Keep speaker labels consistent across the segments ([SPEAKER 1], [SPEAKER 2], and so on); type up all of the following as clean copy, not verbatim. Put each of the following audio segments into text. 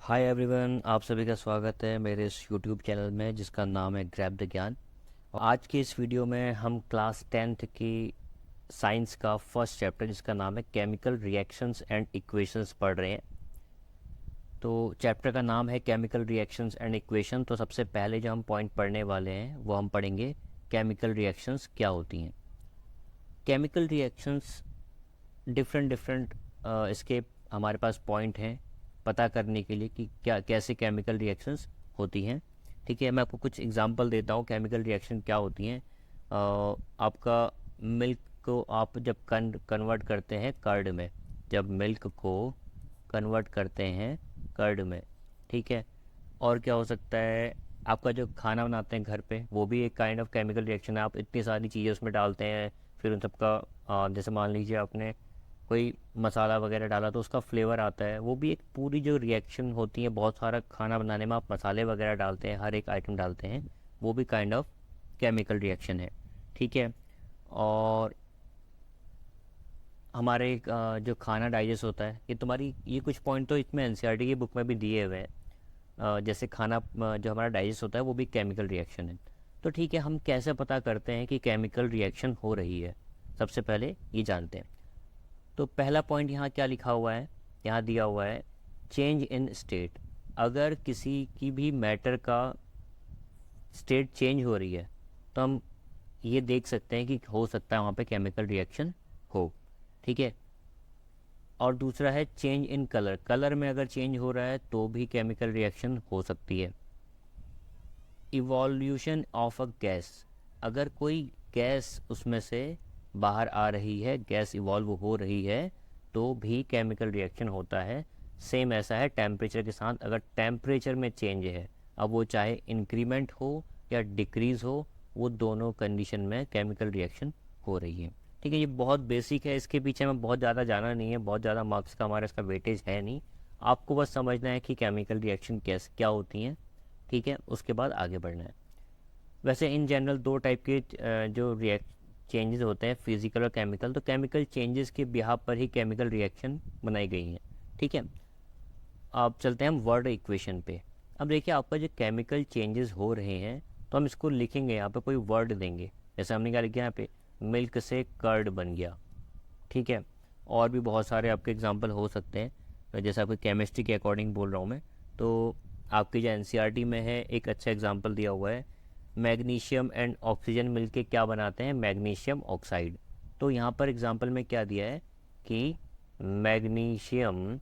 [SPEAKER 1] Hi everyone, आप सभी का स्वागत है मेरे इस यूट्यूब चैनल में जिसका नाम है ग्रैब द ज्ञान। और आज की इस वीडियो में हम क्लास 10th की साइंस का फर्स्ट चैप्टर जिसका नाम है केमिकल रिएक्शंस एंड इक्वेशंस पढ़ रहे हैं। तो चैप्टर का नाम है केमिकल रिएक्शंस एंड इक्वेशन। तो सबसे पहले जो हम पॉइंट पढ़ने वाले हैं वो हम पढ़ेंगे केमिकल रिएक्शंस क्या होती हैं। केमिकल रिएक्शंस डिफरेंट डिफरेंट इसके हमारे पास पॉइंट हैं पता करने के लिए कि क्या कैसे केमिकल रिएक्शंस होती हैं। ठीक है, मैं आपको कुछ एग्जांपल देता हूँ केमिकल रिएक्शन क्या होती हैं। आपका मिल्क को आप जब कन्वर्ट करते हैं कर्ड में, जब मिल्क को कन्वर्ट करते हैं कर्ड में, ठीक है। और क्या हो सकता है, आपका जो खाना बनाते हैं घर पे वो भी एक काइंड ऑफ केमिकल रिएक्शन है। आप इतनी सारी चीज़ें उसमें डालते हैं, फिर उन सबका जैसे मान लीजिए आपने कोई मसाला वगैरह डाला तो उसका फ्लेवर आता है, वो भी एक पूरी जो रिएक्शन होती है। बहुत सारा खाना बनाने में आप मसाले वगैरह डालते हैं, हर एक आइटम डालते हैं, वो भी काइंड ऑफ केमिकल रिएक्शन है। ठीक है। और हमारे जो खाना डाइजेस्ट होता है, ये तुम्हारी ये कुछ पॉइंट तो इसमें एनसीईआरटी की बुक में भी दिए हुए हैं। जैसे खाना जो हमारा डाइजेस्ट होता है वो भी केमिकल रिएक्शन है। तो ठीक है, हम कैसे पता करते हैं कि केमिकल रिएक्शन हो रही है, सबसे पहले ये जानते हैं। तो पहला पॉइंट यहाँ क्या लिखा हुआ है, यहाँ दिया हुआ है चेंज इन स्टेट। अगर किसी की भी मैटर का स्टेट चेंज हो रही है तो हम ये देख सकते हैं कि हो सकता है वहाँ पे केमिकल रिएक्शन हो। ठीक है। और दूसरा है चेंज इन कलर। कलर में अगर चेंज हो रहा है तो भी केमिकल रिएक्शन हो सकती है। Evolution of a gas. अगर कोई गैस उसमें से बाहर आ रही है, गैस इवॉल्व हो रही है, तो भी केमिकल रिएक्शन होता है। सेम ऐसा है टेम्परेचर के साथ। अगर टेम्परेचर में चेंज है, अब वो चाहे इंक्रीमेंट हो या डिक्रीज़ हो, वो दोनों कंडीशन में केमिकल रिएक्शन हो रही है। ठीक है, ये बहुत बेसिक है, इसके पीछे में बहुत ज़्यादा जाना नहीं है, बहुत ज़्यादा मार्क्स का हमारा इसका वेटेज है नहीं। आपको बस समझना है कि केमिकल रिएक्शन कैसे क्या होती हैं। ठीक है, उसके बाद आगे बढ़ना है। वैसे इन जनरल दो टाइप के जो रिएक्ट चेंजेस होते हैं, फिजिकल और केमिकल। तो केमिकल चेंजेस के बिहाफ पर ही केमिकल रिएक्शन बनाई गई हैं। ठीक है। अब चलते हैं हम वर्ड इक्वेशन पे। अब देखिए, आपका जो केमिकल चेंजेस हो रहे हैं तो हम इसको लिखेंगे, यहाँ पे कोई वर्ड देंगे। जैसे हमने क्या लिखा यहाँ पे, मिल्क से कर्ड बन गया। ठीक है। और भी बहुत सारे आपके एग्जांपल हो सकते हैं, तो जैसे आपके केमिस्ट्री के अकॉर्डिंग बोल रहा हूँ मैं। तो आपकी जो एनसीईआरटी में है एक अच्छा एग्जांपल दिया हुआ है, मैग्नीशियम एंड ऑक्सीजन मिलके क्या बनाते हैं, मैग्नीशियम ऑक्साइड। तो यहाँ पर एग्जांपल में क्या दिया है कि मैग्नीशियम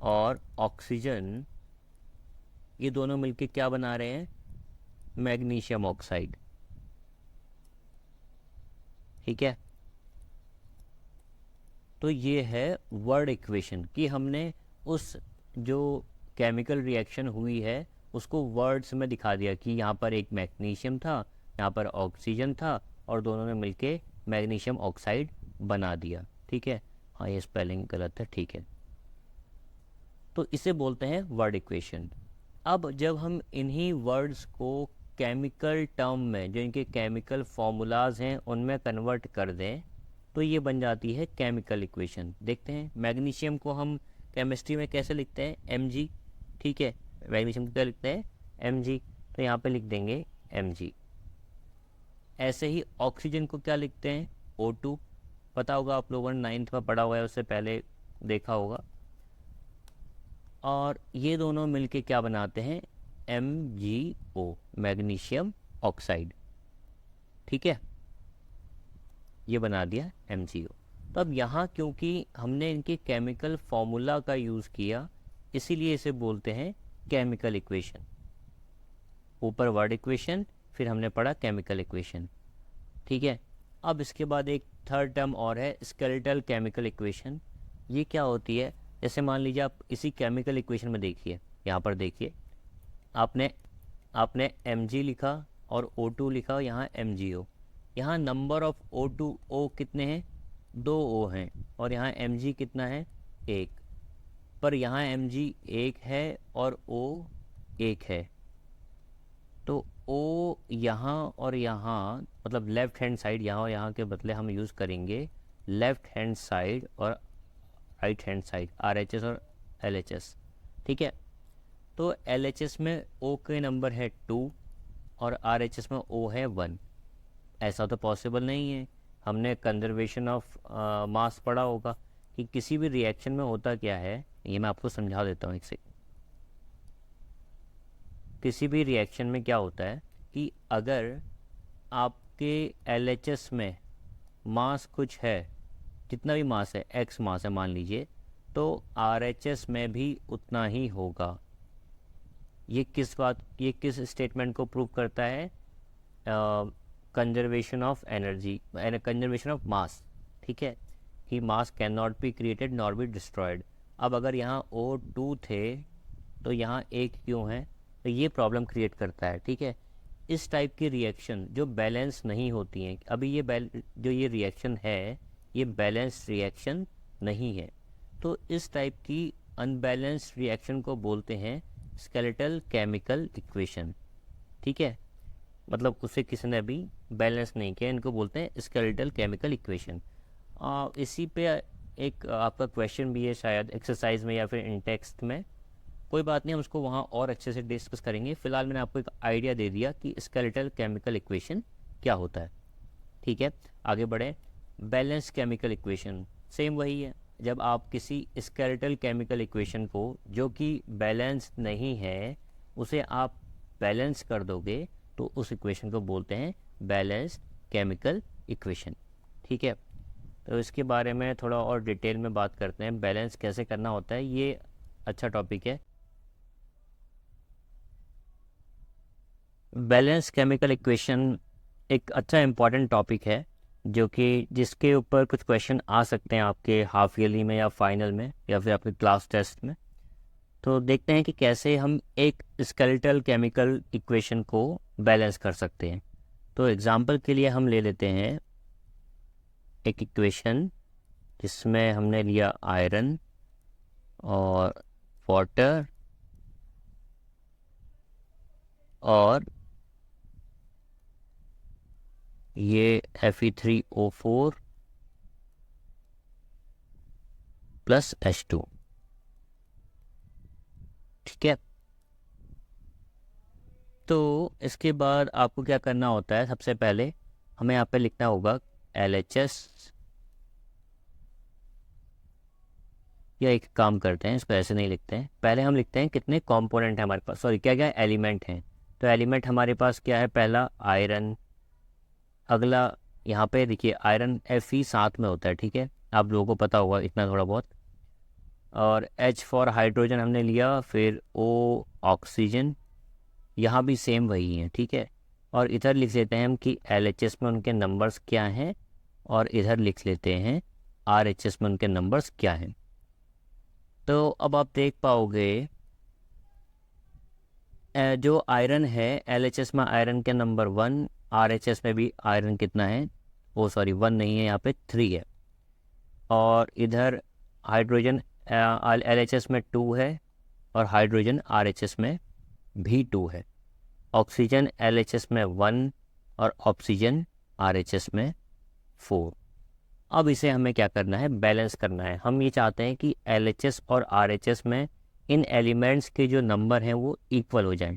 [SPEAKER 1] और ऑक्सीजन ये दोनों मिलके क्या बना रहे हैं, मैग्नीशियम ऑक्साइड। ठीक है। तो ये है वर्ड इक्वेशन कि हमने उस जो केमिकल रिएक्शन हुई है उसको वर्ड्स में दिखा दिया कि यहाँ पर एक मैग्नीशियम था, यहाँ पर ऑक्सीजन था, और दोनों ने मिलके मैग्नीशियम ऑक्साइड बना दिया। ठीक है। हाँ, ये स्पेलिंग गलत है, ठीक है। तो इसे बोलते हैं वर्ड इक्वेशन। अब जब हम इन्हीं वर्ड्स को केमिकल टर्म में, जो इनके केमिकल फॉर्मूलाज हैं, उनमें कन्वर्ट कर दें तो ये बन जाती है केमिकल इक्वेशन। देखते हैं मैग्नीशियम को हम केमिस्ट्री में कैसे लिखते हैं, Mg। ठीक है, मैग्नीशियम को क्या लिखते हैं, Mg। तो यहाँ पे लिख देंगे Mg। ऐसे ही ऑक्सीजन को क्या लिखते हैं, O2। पता होगा, आप लोगों ने 9th में पढ़ा हुआ है, उससे पहले देखा होगा। और ये दोनों मिलके क्या बनाते हैं, MgO, मैग्नीशियम ऑक्साइड। ठीक है, ये बना दिया MgO। तो अब यहाँ क्योंकि हमने इनके केमिकल फॉर्मूला का यूज़ किया, इसीलिए इसे बोलते हैं केमिकल इक्वेशन। ऊपर वर्ड इक्वेशन, फिर हमने पढ़ा केमिकल इक्वेशन। ठीक है। अब इसके बाद एक थर्ड टर्म और है, स्केलेटल केमिकल इक्वेशन। ये क्या होती है, जैसे मान लीजिए आप इसी केमिकल इक्वेशन में देखिए, यहाँ पर देखिए, आपने आपने Mg लिखा और O2 लिखा, यहाँ MgO। यहाँ नंबर ऑफ O2O कितने हैं, 2 O हैं, और यहाँ Mg कितना है, 1। पर यहाँ Mg 1 है और O 1 है। तो O यहाँ और यहाँ, मतलब लेफ्ट हैंड साइड यहाँ और यहाँ के बदले हम यूज़ करेंगे लेफ्ट हैंड साइड और राइट हैंड साइड, RHS और LHS, ठीक है। तो LHS में O के नंबर है 2 और RHS में O है 1। ऐसा तो पॉसिबल नहीं है। हमने कंजर्वेशन ऑफ मास पढ़ा होगा कि किसी भी रिएक्शन में होता क्या है, ये मैं आपको समझा देता हूँ एक से। किसी भी रिएक्शन में क्या होता है कि अगर आपके LHS में मास कुछ है, जितना भी मास है, x मास है मान लीजिए, तो RHS में भी उतना ही होगा। ये किस स्टेटमेंट को प्रूव करता है? Conservation of energy, conservation of mass, ठीक है, कि मास can not be created not be destroyed. अब अगर यहाँ O2 थे तो यहाँ 1 क्यों है, तो ये प्रॉब्लम क्रिएट करता है, ठीक है। इस टाइप की रिएक्शन जो बैलेंस नहीं होती हैं, अभी जो ये रिएक्शन है ये बैलेंस रिएक्शन नहीं है, तो इस टाइप की अनबैलेंस्ड रिएक्शन को बोलते हैं स्केलेटल केमिकल इक्वेशन, ठीक है। मतलब उसे किसी ने अभी बैलेंस नहीं किया, इनको बोलते हैं स्केलेटल केमिकल इक्वेशन। इसी पे एक आपका क्वेश्चन भी है शायद एक्सरसाइज में या फिर इन टेक्स्ट में, कोई बात नहीं, हम उसको वहाँ और अच्छे से डिस्कस करेंगे। फिलहाल मैंने आपको एक आइडिया दे दिया कि स्केलेटल केमिकल इक्वेशन क्या होता है, ठीक है। आगे बढ़े। बैलेंस केमिकल इक्वेशन सेम वही है। जब आप किसी स्केलेटल केमिकल इक्वेशन को जो कि बैलेंस नहीं है उसे आप बैलेंस कर दोगे तो उस इक्वेशन को बोलते हैं बैलेंस केमिकल इक्वेशन, ठीक है। तो इसके बारे में थोड़ा और डिटेल में बात करते हैं, बैलेंस कैसे करना होता है, ये अच्छा टॉपिक है। बैलेंस केमिकल इक्वेशन एक अच्छा इम्पॉर्टेंट टॉपिक है जो कि जिसके ऊपर कुछ क्वेश्चन आ सकते हैं आपके हाफ ईयरली में या फाइनल में या फिर आपके क्लास टेस्ट में। तो देखते हैं कि कैसे हम एक स्केलेटल केमिकल इक्वेशन को बैलेंस कर सकते हैं। तो एग्जांपल के लिए हम ले लेते हैं एक इक्वेशन जिसमें हमने लिया आयरन और वाटर और ये Fe3O4 प्लस H2, ठीक है। तो इसके बाद आपको क्या करना होता है, सबसे पहले हमें यहाँ पे लिखना होगा LHS, या एक काम करते हैं इसको ऐसे नहीं लिखते हैं, पहले हम लिखते हैं कितने कंपोनेंट हैं हमारे पास, सॉरी क्या क्या एलिमेंट हैं। तो एलिमेंट हमारे पास क्या है, पहला आयरन, अगला यहाँ पे देखिए आयरन Fe साथ में होता है, ठीक है, आप लोगों को पता होगा इतना थोड़ा बहुत। और H फॉर हाइड्रोजन हमने लिया, फिर O ऑक्सीजन, यहाँ भी सेम वही है, ठीक है। और इधर लिख लेते हैं हम कि LHS में उनके नंबर्स क्या हैं और इधर लिख लेते हैं RHS में उनके नंबर्स क्या हैं। तो अब आप देख पाओगे जो आयरन है LHS में आयरन के नंबर 1, RHS में भी आयरन कितना है, वो सॉरी 1 नहीं है, यहाँ पे 3 है। और इधर हाइड्रोजन LHS में 2 है और हाइड्रोजन RHS में भी 2 है। ऑक्सीजन LHS में 1 और ऑक्सीजन RHS में 4। अब इसे हमें क्या करना है, बैलेंस करना है। हम ये चाहते हैं कि LHS और RHS में इन एलिमेंट्स के जो नंबर हैं वो इक्वल हो जाएं।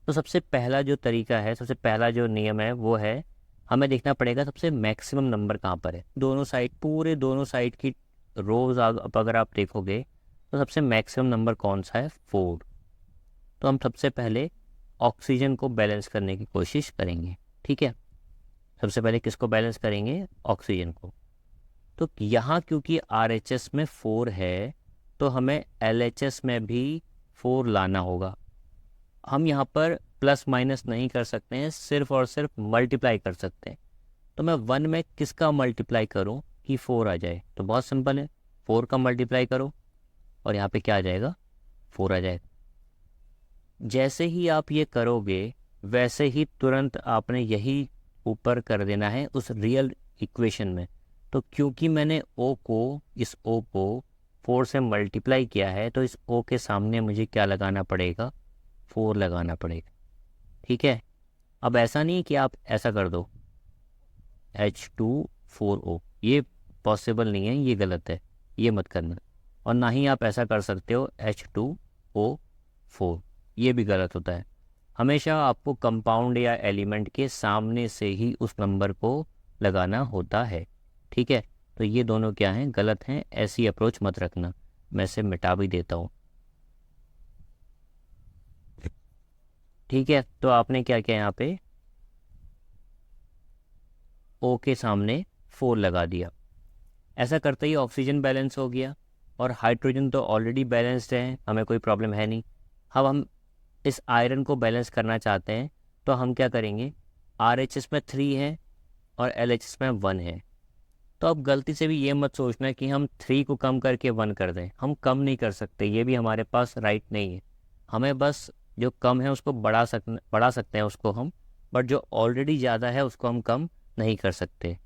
[SPEAKER 1] तो सबसे पहला जो तरीका है, सबसे पहला जो नियम है वो है, हमें देखना पड़ेगा सबसे मैक्सिमम नंबर कहाँ पर है। दोनों साइड, पूरे दोनों साइड की रोज अगर आप देखोगे तो सबसे मैक्सिमम नंबर कौन सा है, 4। तो हम सबसे पहले ऑक्सीजन को बैलेंस करने की कोशिश करेंगे, ठीक है। सबसे पहले किसको बैलेंस करेंगे, ऑक्सीजन को। तो यहाँ क्योंकि RHS में 4 है तो हमें LHS में भी 4 लाना होगा। हम यहाँ पर प्लस माइनस नहीं कर सकते हैं, सिर्फ और सिर्फ मल्टीप्लाई कर सकते हैं। तो मैं 1 में किसका मल्टीप्लाई करूँ कि 4 आ जाए, तो बहुत सिंपल है, 4 का मल्टीप्लाई करो और यहाँ पे क्या आ जाएगा, 4 आ जाएगा। जैसे ही आप ये करोगे वैसे ही तुरंत आपने यही ऊपर कर देना है उस रियल इक्वेशन में। तो क्योंकि मैंने इस O को 4 से मल्टीप्लाई किया है तो इस O के सामने मुझे क्या लगाना पड़ेगा, 4 लगाना पड़ेगा, ठीक है। अब ऐसा नहीं कि आप ऐसा कर दो H2 4O, ये पॉसिबल नहीं है, ये गलत है, ये मत करना। और ना ही आप ऐसा कर सकते हो H2O4, ये भी गलत होता है। हमेशा आपको कंपाउंड या एलिमेंट के सामने से ही उस नंबर को लगाना होता है, ठीक है। तो ये दोनों क्या हैं, गलत हैं, ऐसी अप्रोच मत रखना। मैं इसे मिटा भी देता हूँ, ठीक है। तो आपने क्या किया, यहाँ पे O के सामने 4 लगा दिया। ऐसा करते ही ऑक्सीजन बैलेंस हो गया, और हाइड्रोजन तो ऑलरेडी बैलेंस्ड है, हमें कोई प्रॉब्लम है नहीं। अब हम इस आयरन को बैलेंस करना चाहते हैं, तो हम क्या करेंगे, RHS में 3 है और LHS में 1 है। तो अब गलती से भी ये मत सोचना कि हम 3 को कम करके 1 कर दें, हम कम नहीं कर सकते, ये भी हमारे पास राइट नहीं है। हमें बस जो कम है उसको बढ़ा सकते हैं उसको हम, बट जो ऑलरेडी ज़्यादा है उसको हम कम नहीं कर सकते।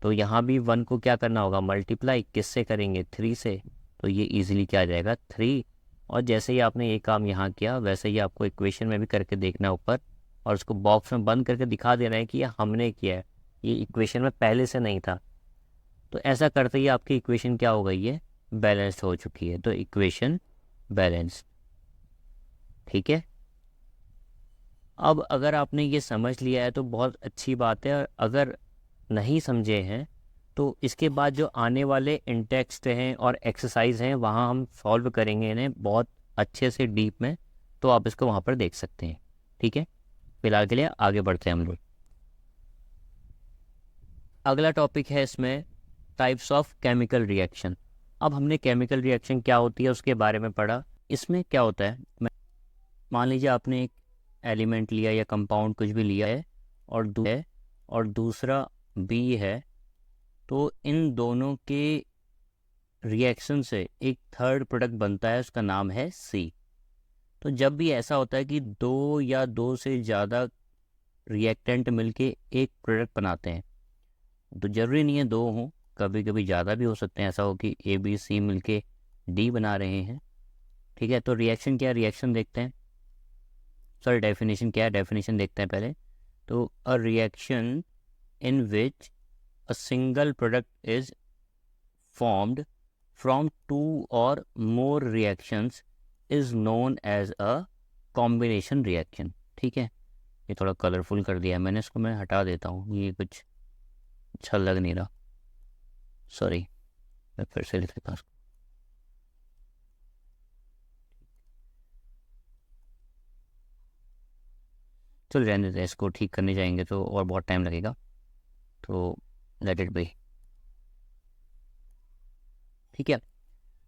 [SPEAKER 1] तो यहाँ भी 1 को क्या करना होगा, मल्टीप्लाई किससे करेंगे, 3 से। तो ये इजीली क्या आ जाएगा, 3। और जैसे ही आपने ये काम यहाँ किया, वैसे ही आपको इक्वेशन में भी करके देखना ऊपर, और उसको बॉक्स में बंद करके दिखा देना है कि ये हमने किया है, ये इक्वेशन में पहले से नहीं था। तो ऐसा करते ही आपकी इक्वेशन क्या हो गई है, बैलेंस्ड हो चुकी है। तो इक्वेशन बैलेंस्ड, ठीक है। अब अगर आपने ये समझ लिया है तो बहुत अच्छी बात है, और अगर नहीं समझे हैं तो इसके बाद जो आने वाले इंटेक्स्ट हैं और एक्सरसाइज हैं वहाँ हम सॉल्व करेंगे इन्हें बहुत अच्छे से डीप में, तो आप इसको वहाँ पर देख सकते हैं, ठीक है। फिलहाल के लिए आगे बढ़ते हैं हम लोग। अगला टॉपिक है इसमें टाइप्स ऑफ केमिकल रिएक्शन। अब हमने केमिकल रिएक्शन क्या होती है उसके बारे में पढ़ा। इसमें क्या होता है, मान लीजिए आपने एक एलिमेंट लिया या कंपाउंड कुछ भी लिया है, और दूसरा बी है, तो इन दोनों के रिएक्शन से एक थर्ड प्रोडक्ट बनता है, उसका नाम है सी। तो जब भी ऐसा होता है कि 2 या 2 से ज़्यादा रिएक्टेंट मिलके एक प्रोडक्ट बनाते हैं, तो ज़रूरी नहीं है 2 हों, कभी कभी ज़्यादा भी हो सकते हैं। ऐसा हो कि A B C मिलके D बना रहे हैं, ठीक है। तो रिएक्शन क्या है, रिएक्शन देखते हैं, सॉरी डेफिनेशन क्या है, डेफिनेशन देखते हैं पहले। तो a reaction in which a single product is formed from 2 or more reactions is known as a combination reaction, ठीक है। ये थोड़ा कलरफुल कर दिया है मैंने, इसको मैं हटा देता हूँ, ये कुछ अच्छा लग नहीं रहा, सॉरी। मैं फिर से लिख देता हूँ। चल रहने देते हैं, इसको ठीक करने जाएंगे तो और बहुत टाइम लगेगा, तो लेट इट बी, ठीक है।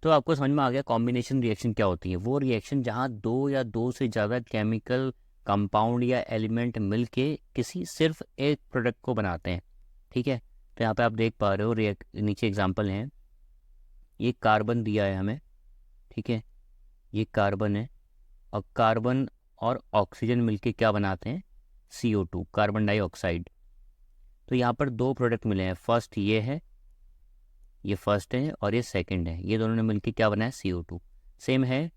[SPEAKER 1] तो आपको समझ में आ गया कॉम्बिनेशन रिएक्शन क्या होती है। वो रिएक्शन जहाँ 2 या 2 से ज़्यादा केमिकल कंपाउंड या एलिमेंट मिलके किसी सिर्फ एक प्रोडक्ट को बनाते हैं, ठीक है। तो यहाँ पे आप देख पा रहे हो नीचे एग्जांपल हैं, ये कार्बन दिया है हमें, ठीक है, ये कार्बन है, और कार्बन और ऑक्सीजन मिलके क्या बनाते हैं, CO2, कार्बन डाइऑक्साइड। तो यहाँ पर 2 प्रोडक्ट मिले हैं, फर्स्ट ये है, ये फर्स्ट है और ये सेकंड है, ये दोनों ने मिलकर क्या बनाया, CO2। सेम है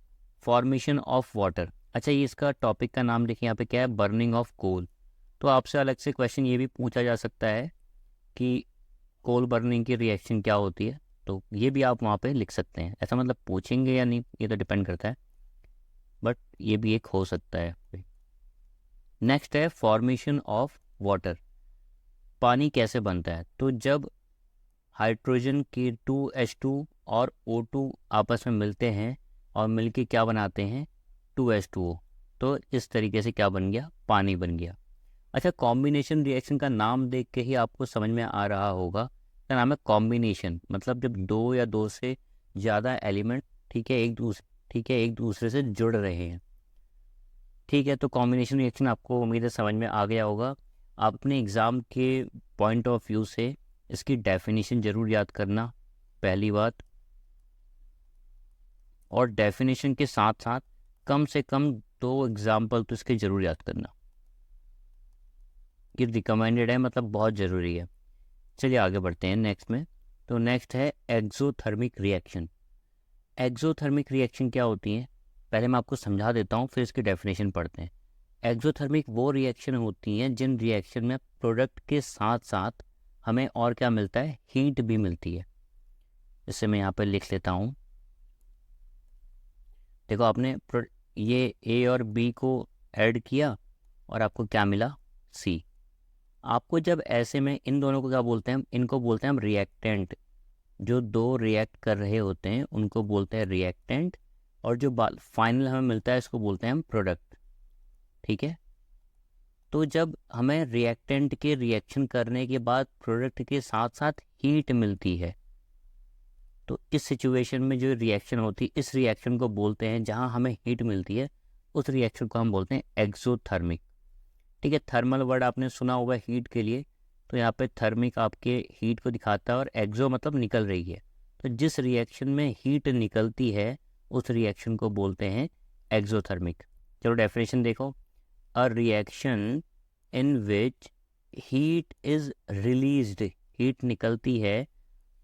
[SPEAKER 1] फॉर्मेशन ऑफ वाटर। अच्छा, ये इसका टॉपिक का नाम देखिए यहाँ पे क्या है, बर्निंग ऑफ कोल। तो आपसे अलग से क्वेश्चन ये भी पूछा जा सकता है कि कोल बर्निंग की रिएक्शन क्या होती है, तो ये भी आप वहाँ पे लिख सकते हैं। ऐसा मतलब पूछेंगे या नहीं ये तो डिपेंड करता है, बट ये भी एक हो सकता है। नेक्स्ट है फॉर्मेशन ऑफ वाटर, पानी कैसे बनता है। तो जब हाइड्रोजन के 2H2 और O2 आपस में मिलते हैं और मिलके क्या बनाते हैं, 2H2O, तो इस तरीके से क्या बन गया, पानी बन गया। अच्छा, कॉम्बिनेशन रिएक्शन का नाम देख के ही आपको समझ में आ रहा होगा, का नाम है कॉम्बिनेशन। मतलब जब 2 या 2 से ज़्यादा एलिमेंट, ठीक है, एक दूसरे से जुड़ रहे हैं, ठीक है। तो कॉम्बिनेशन रिएक्शन आपको उम्मीद है समझ में आ गया होगा। आप अपने एग्ज़ाम के पॉइंट ऑफ व्यू से इसकी डेफिनेशन ज़रूर याद करना, पहली बात, और डेफिनेशन के साथ साथ कम से कम 2 एग्जाम्पल तो इसके ज़रूर याद करना, ये रिकमेंडेड है, मतलब बहुत ज़रूरी है। चलिए आगे बढ़ते हैं नेक्स्ट में। तो नेक्स्ट है एक्सोथर्मिक रिएक्शन। एक्सोथर्मिक रिएक्शन क्या होती है, पहले मैं आपको समझा देता हूँ, फिर इसकी डेफिनेशन पढ़ते हैं। एक्सोथर्मिक वो रिएक्शन होती हैं जिन रिएक्शन में प्रोडक्ट के साथ साथ हमें और क्या मिलता है, हीट भी मिलती है। जिससे मैं यहाँ पे लिख लेता हूँ। देखो आपने ये ए और बी को ऐड किया और आपको क्या मिला, सी। आपको जब ऐसे में इन दोनों को क्या बोलते हैं, इनको बोलते हैं हम रिएक्टेंट। जो दो रिएक्ट कर रहे होते हैं उनको बोलते हैं रिएक्टेंट, और जो फाइनल हमें मिलता है इसको बोलते हैं हम प्रोडक्ट। ठीक है, तो जब हमें रिएक्टेंट के रिएक्शन करने के बाद प्रोडक्ट के साथ साथ हीट मिलती है, तो इस सिचुएशन में जो रिएक्शन होती है, इस रिएक्शन को बोलते हैं, जहां हमें हीट मिलती है उस रिएक्शन को हम बोलते हैं एक्सोथर्मिक। ठीक है, थर्मल वर्ड आपने सुना होगा हीट के लिए, तो यहाँ पे थर्मिक आपके हीट को दिखाता है और एक्सो मतलब निकल रही है। तो जिस रिएक्शन में हीट निकलती है उस रिएक्शन को बोलते हैं एक्सोथर्मिक। चलो डेफिनेशन देखो, a reaction in which heat is released, heat निकलती है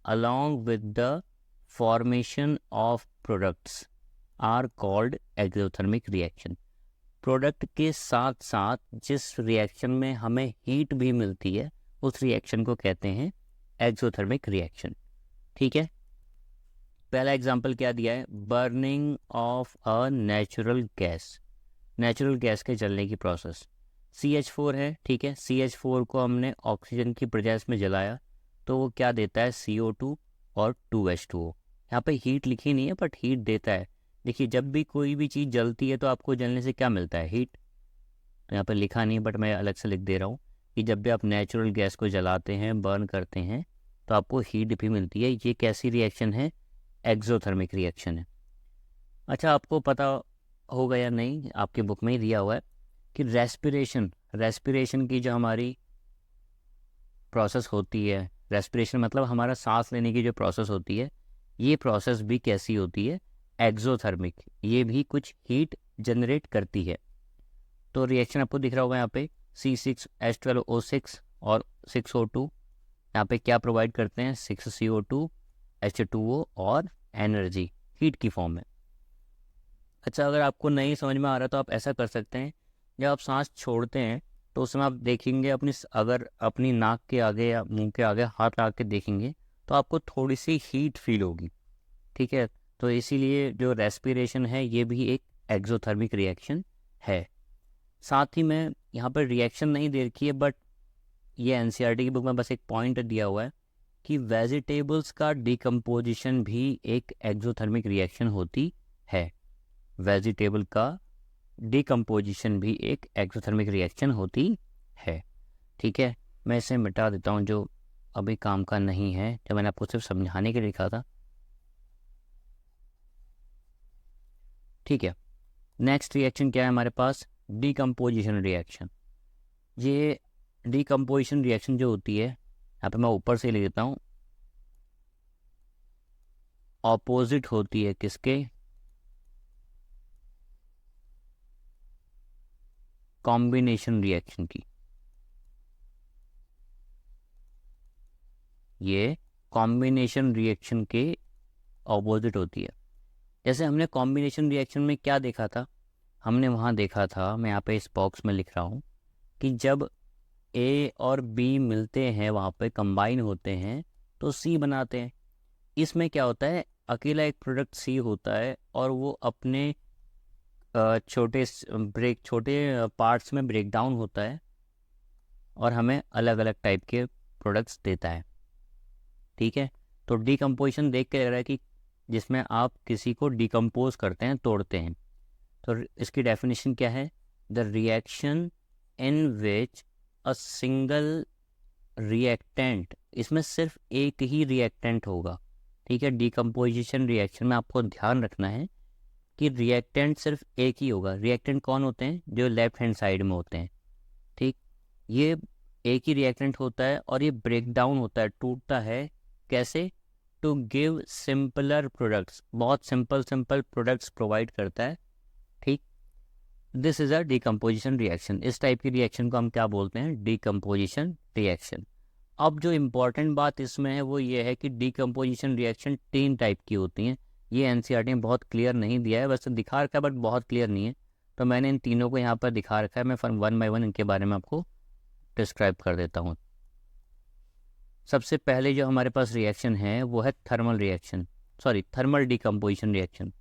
[SPEAKER 1] along with the formation of products are called exothermic reaction। Product के साथ साथ जिस रिएक्शन में हमें हीट भी मिलती है उस रिएक्शन को कहते हैं एक्सोथर्मिक रिएक्शन। ठीक है, पहला एग्जांपल क्या दिया है, burning of a natural gas. Natural gas के जलने की प्रोसेस, CH4 है। ठीक है, CH4 को हमने ऑक्सीजन की प्रेजेंस में जलाया तो वो क्या देता है, CO2 और 2H2O। यहाँ पे हीट लिखी नहीं है बट हीट देता है। देखिए जब भी कोई भी चीज़ जलती है तो आपको जलने से क्या मिलता है, हीट। तो यहाँ पे लिखा नहीं बट मैं अलग से लिख दे रहा हूँ कि जब भी आप नेचुरल गैस को जलाते हैं, बर्न करते हैं, तो आपको हीट भी मिलती है। ये कैसी रिएक्शन है, एक्सोथर्मिक रिएक्शन है। अच्छा, आपको पता होगा या नहीं, आपके बुक में ही दिया हुआ है कि रेस्पिरेशन की जो हमारी प्रोसेस होती है, रेस्पिरेशन मतलब हमारा सांस लेने की जो प्रोसेस होती है, ये प्रोसेस भी कैसी होती है, एक्सोथर्मिक। ये भी कुछ हीट जनरेट करती है। तो रिएक्शन आपको दिख रहा होगा यहाँ पे, C6H12O6 और 6O2 यहाँ पे क्या प्रोवाइड करते हैं, 6CO2 H2O और एनर्जी हीट की फॉर्म में। अच्छा, अगर आपको नहीं समझ में आ रहा तो आप ऐसा कर सकते हैं, जब आप सांस छोड़ते हैं तो उसमें आप देखेंगे अगर अपनी नाक के आगे या मुंह के आगे हाथ लगा के देखेंगे तो आपको थोड़ी सी हीट फील होगी। ठीक है, तो इसीलिए जो रेस्पिरेशन है ये भी एक एक्सोथर्मिक रिएक्शन है। साथ ही में यहाँ पर रिएक्शन नहीं दे रखी है बट ये एनसीईआरटी की बुक में बस एक पॉइंट दिया हुआ है कि वेजिटेबल्स का डिकम्पोजिशन भी एक एक्सोथर्मिक रिएक्शन होती है। वेजिटेबल का डिकम्पोजिशन भी एक एक्सोथर्मिक रिएक्शन होती है। ठीक है, मैं इसे मिटा देता हूँ जो अभी काम का नहीं है, जो मैंने आपको सिर्फ समझाने के लिए लिखा था। ठीक है, नेक्स्ट रिएक्शन क्या है हमारे पास, डिकम्पोजिशन रिएक्शन। ये डिकम्पोजिशन रिएक्शन जो होती है, यहाँ पे मैं ऊपर से लिख देता हूँ, ऑपोजिट होती है किसके, कॉम्बिनेशन रिएक्शन की। ये कॉम्बिनेशन रिएक्शन के ऑपोजिट होती है। जैसे हमने कॉम्बिनेशन रिएक्शन में क्या देखा था, हमने वहाँ देखा था, मैं यहाँ पे इस बॉक्स में लिख रहा हूँ, कि जब A और B मिलते हैं, वहाँ पे कंबाइन होते हैं तो C बनाते हैं। इसमें क्या होता है, अकेला एक प्रोडक्ट C होता है और वो अपने छोटे पार्ट्स में ब्रेक डाउन होता है और हमें अलग अलग टाइप के प्रोडक्ट्स देता है। ठीक है, तो डिकम्पोजिशन देख के लग रहा है कि जिसमें आप किसी को डिकम्पोज करते हैं, तोड़ते हैं। तो इसकी डेफिनेशन क्या है, the reaction in which a single reactant, इसमें सिर्फ एक ही रिएक्टेंट होगा। ठीक है, डिकम्पोजिशन रिएक्शन में आपको ध्यान रखना है कि रिएक्टेंट सिर्फ एक ही होगा। रिएक्टेंट कौन होते हैं, जो लेफ्ट हैंड साइड में होते हैं। ठीक, ये एक ही रिएक्टेंट होता है और ये ब्रेक डाउन होता है, टूटता है। कैसे, टू गिव सिंपलर प्रोडक्ट्स, बहुत सिंपल प्रोडक्ट्स प्रोवाइड करता है। ठीक, this is a decomposition reaction. इस टाइप की रिएक्शन को हम क्या बोलते हैं, डिकम्पोजिशन रिएक्शन। अब जो इम्पोर्टेंट बात इसमें है वो ये है कि डिकम्पोजिशन रिएक्शन 3 टाइप की होती हैं। ये एनसीईआरटी में बहुत क्लियर नहीं दिया है, वैसे दिखा रखा है बट बहुत क्लियर नहीं है, तो मैंने इन तीनों को यहाँ पर दिखा रखा है। मैं 1 बाय 1 इनके बारे में आपको डिस्क्राइब कर देता हूँ। सबसे पहले जो हमारे पास रिएक्शन है वो है thermal reaction, sorry thermal decomposition reaction.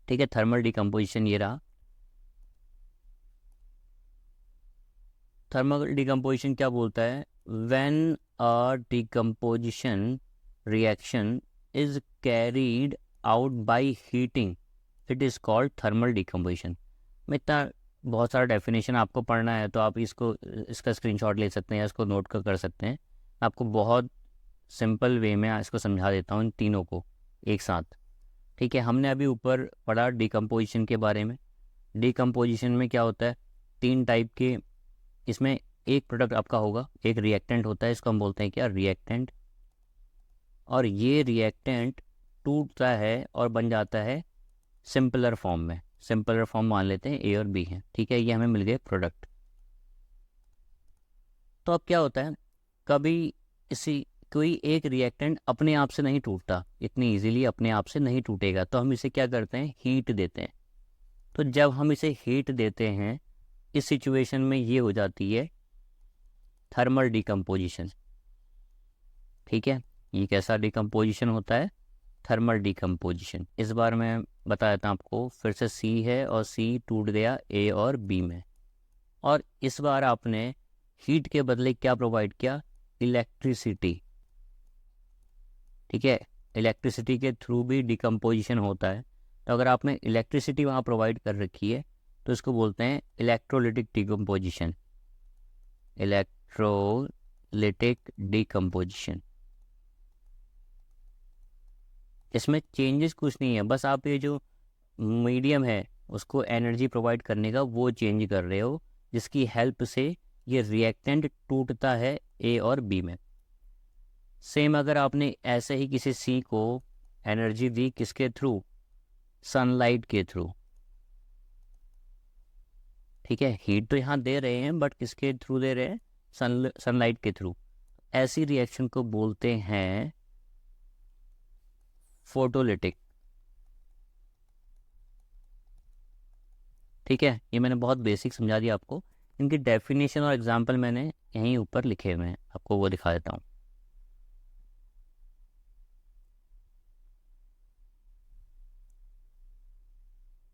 [SPEAKER 1] ठीक है, थर्मल डिकम्पोजिशन ये रहा। थर्मल डिकम्पोजिशन क्या बोलता है? When a decomposition reaction is carried out by heating it is called thermal decomposition. मैं इतना बहुत सारा डेफिनेशन आपको पढ़ना है तो आप इसका स्क्रीनशॉट ले सकते हैं या इसको नोट कर सकते हैं। आपको बहुत सिंपल वे में इसको समझा देता हूँ इन तीनों को एक साथ। ठीक है, हमने अभी ऊपर पढ़ा डिकम्पोजिशन के बारे में। डिकम्पोजिशन में क्या होता है? 3 टाइप के, इसमें एक प्रोडक्ट आपका होगा, एक रिएक्टेंट होता है, इसको हम बोलते हैं क्या? रिएक्टेंट। और ये रिएक्टेंट टूटता है और बन जाता है सिंपलर फॉर्म में। सिंपलर फॉर्म मान लेते हैं ए और बी हैं। ठीक है, ये हमें मिल गए प्रोडक्ट। तो अब क्या होता है, कभी इसी कोई एक रिएक्टेंट अपने आप से नहीं टूटता, इतनी इजीली अपने आप से नहीं टूटेगा, तो हम इसे क्या करते हैं? हीट देते हैं। तो जब हम इसे हीट देते हैं, इस सिचुएशन में ये हो जाती है थर्मल डिकम्पोजिशन। ठीक है, ये कैसा डिकम्पोजिशन होता है? Thermal decomposition. इस बार मैं बता देता हूँ आपको, फिर से सी है और सी टूट गया ए और बी में, और इस बार आपने हीट के बदले क्या प्रोवाइड किया? इलेक्ट्रिसिटी। ठीक है, इलेक्ट्रिसिटी के थ्रू भी डिकम्पोजिशन होता है। तो अगर आपने इलेक्ट्रिसिटी वहाँ प्रोवाइड कर रखी है तो इसको बोलते हैं इलेक्ट्रोलिटिक डिकम्पोजिशन। Electrolytic decomposition. इसमें चेंजेस कुछ नहीं है, बस आप ये जो मीडियम है उसको एनर्जी प्रोवाइड करने का वो चेंज कर रहे हो, जिसकी हेल्प से ये रिएक्टेंट टूटता है ए और बी में। सेम अगर आपने ऐसे ही किसी सी को एनर्जी दी, किसके थ्रू? सनलाइट के थ्रू। ठीक है, हीट तो यहाँ दे रहे हैं बट किसके थ्रू दे रहे हैं? सनलाइट के थ्रू। ऐसी रिएक्शन को बोलते हैं फोटोलिटिक। ठीक है, ये मैंने बहुत बेसिक समझा दिया आपको। इनकी डेफिनेशन और एग्जांपल मैंने यहीं ऊपर लिखे हुए हैं, आपको वो दिखा देता हूँ।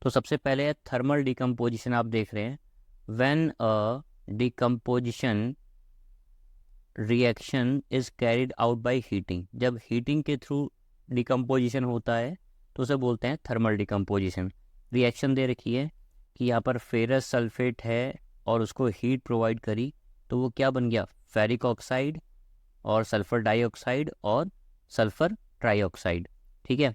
[SPEAKER 1] तो सबसे पहले है थर्मल डिकम्पोजिशन, आप देख रहे हैं। When a decomposition reaction is carried out by heating, जब हीटिंग के थ्रू डिकम्पोजिशन होता है तो उसे बोलते हैं थर्मल डिकम्पोजिशन। रिएक्शन दे रखी है कि यहाँ पर फेरस सल्फेट है और उसको हीट प्रोवाइड करी, तो वो क्या बन गया? फेरिक ऑक्साइड और सल्फर डाइऑक्साइड और सल्फर ट्राइऑक्साइड। ठीक है,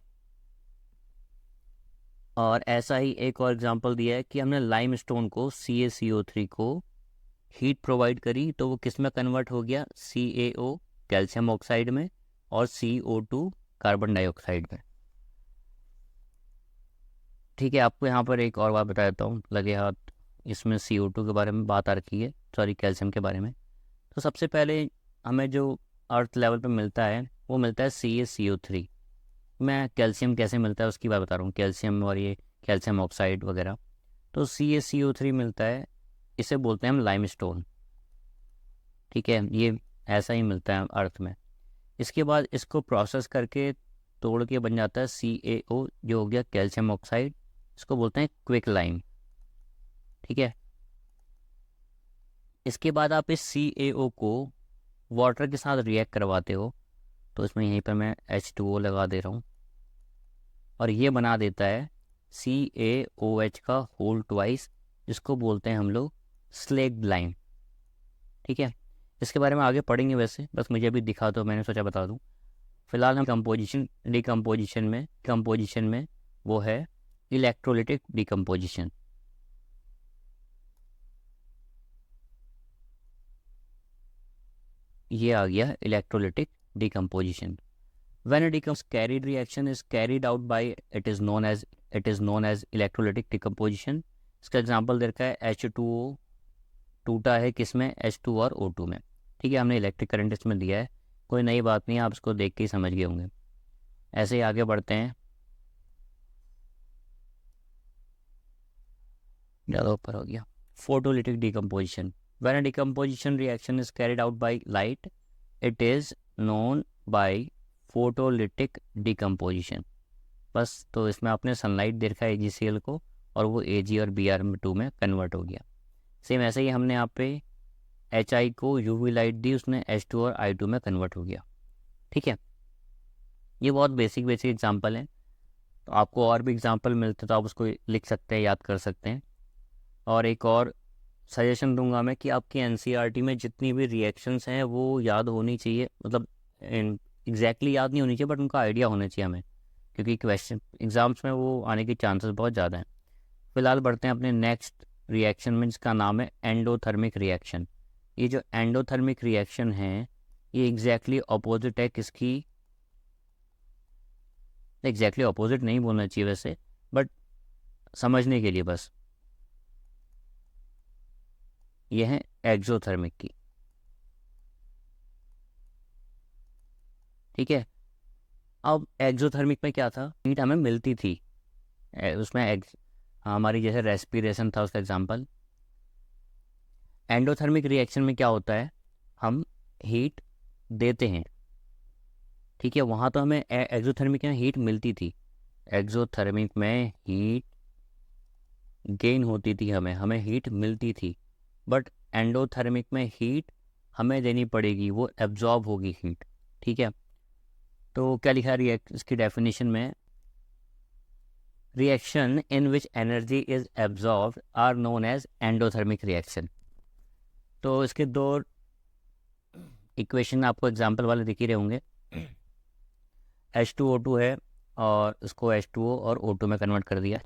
[SPEAKER 1] और ऐसा ही एक और एग्जांपल दिया है कि हमने लाइम स्टोन को CaCO3 को हीट प्रोवाइड करी तो वो किस में कन्वर्ट हो गया? CaO कैल्शियम ऑक्साइड में और CO2 कार्बन डाइऑक्साइड में। ठीक है, आपको यहाँ पर एक और बात बता देता हूँ, लगे हाथ, इसमें CO2 के बारे में बात आ रखी है, सॉरी कैल्शियम के बारे में। तो सबसे पहले हमें जो अर्थ लेवल पे मिलता है वो मिलता है CaCO3। मैं कैल्शियम कैसे मिलता है उसकी बात बता रहा हूँ, कैल्शियम और ये कैल्शियम ऑक्साइड वगैरह। तो CaCO3 मिलता है, इसे बोलते हैं हम लाइमस्टोन। ठीक है, ये ऐसा ही मिलता है अर्थ में। इसके बाद इसको प्रोसेस करके तोड़ के बन जाता है CaO, जो हो गया कैल्शियम ऑक्साइड, इसको बोलते हैं क्विक लाइम। ठीक है, इसके बाद आप इस CaO को वाटर के साथ रिएक्ट करवाते हो, तो इसमें यहीं पर मैं H2O लगा दे रहा हूँ और ये बना देता है CaOH का होल ट्वाइस, जिसको बोलते हैं हम लोग स्लेक्ड लाइम। ठीक है, इसके बारे में आगे पढ़ेंगे वैसे, बस मुझे अभी दिखा तो मैंने सोचा बता दूं। फिलहाल हम डिकम्पोजिशन में वो है इलेक्ट्रोलिटिक डिकम्पोजिशन। ये आ गया electrolytic decomposition. When a carried reaction is carried out by it is known as electrolytic decomposition। इसका एग्जांपल दे रखा है H2O टूटा है किसमें? H2 और O2 में। ठीक है, हमने इलेक्ट्रिक करंट इसमें दिया है, कोई नई बात नहीं है, आप इसको देख के ही समझ गए होंगे। ऐसे ही आगे बढ़ते हैं, ज़्यादा ऊपर हो गया। Photolytic decomposition. When a decomposition reaction is carried out by light it is known by photolytic decomposition. बस, तो इसमें आपने सनलाइट देखा AgCl को और वो Ag और Br2 में कन्वर्ट हो गया। सेम ऐसे ही हमने यहाँ पे HI को UV लाइट दी, उसने H2 और I2 में कन्वर्ट हो गया। ठीक है, ये बहुत बेसिक एग्जांपल हैं। तो आपको और भी एग्जांपल मिलते तो आप उसको लिख सकते हैं, याद कर सकते हैं। और एक और सजेशन दूंगा मैं कि आपकी NCERT में जितनी भी रिएक्शंस हैं वो याद होनी चाहिए, मतलब एग्जैक्टली याद नहीं होनी चाहिए बट उनका आइडिया होना चाहिए हमें, क्योंकि क्वेश्चन एग्जाम्स में वो आने के चांसेस बहुत ज़्यादा हैं। फिलहाल बढ़ते हैं अपने नेक्स्ट रिएक्शन में, जिसका नाम है एंडोथर्मिक रिएक्शन। ये जो एंडोथर्मिक रिएक्शन है ये एग्जैक्टली अपोजिट है किसकी, एग्जैक्टली अपोजिट नहीं बोलना चाहिए वैसे, बट समझने के लिए बस, ये है एक्सोथर्मिक की। ठीक है, अब एक्सोथर्मिक में क्या था, हीट हमें मिलती थी उसमें हमारी जैसे रेस्पिरेशन था उसका एग्जांपल। एंडोथर्मिक रिएक्शन में क्या होता है, हम हीट देते हैं। ठीक है, वहाँ तो हमें एक्सोथर्मिक में हीट मिलती थी, एक्सोथर्मिक में हीट गेन होती थी, हमें हीट मिलती थी। बट एंडोथर्मिक में हीट हमें देनी पड़ेगी, वो एब्जॉर्ब होगी हीट। ठीक है, तो क्या लिखा है इसकी डेफिनेशन में, reaction in which energy is absorbed are known as endothermic reaction. तो इसके दो इक्वेशन आपको एग्जाम्पल वाले दिख ही रहे होंगे। H2O2 है और इसको H2O और O2 में कन्वर्ट कर दिया।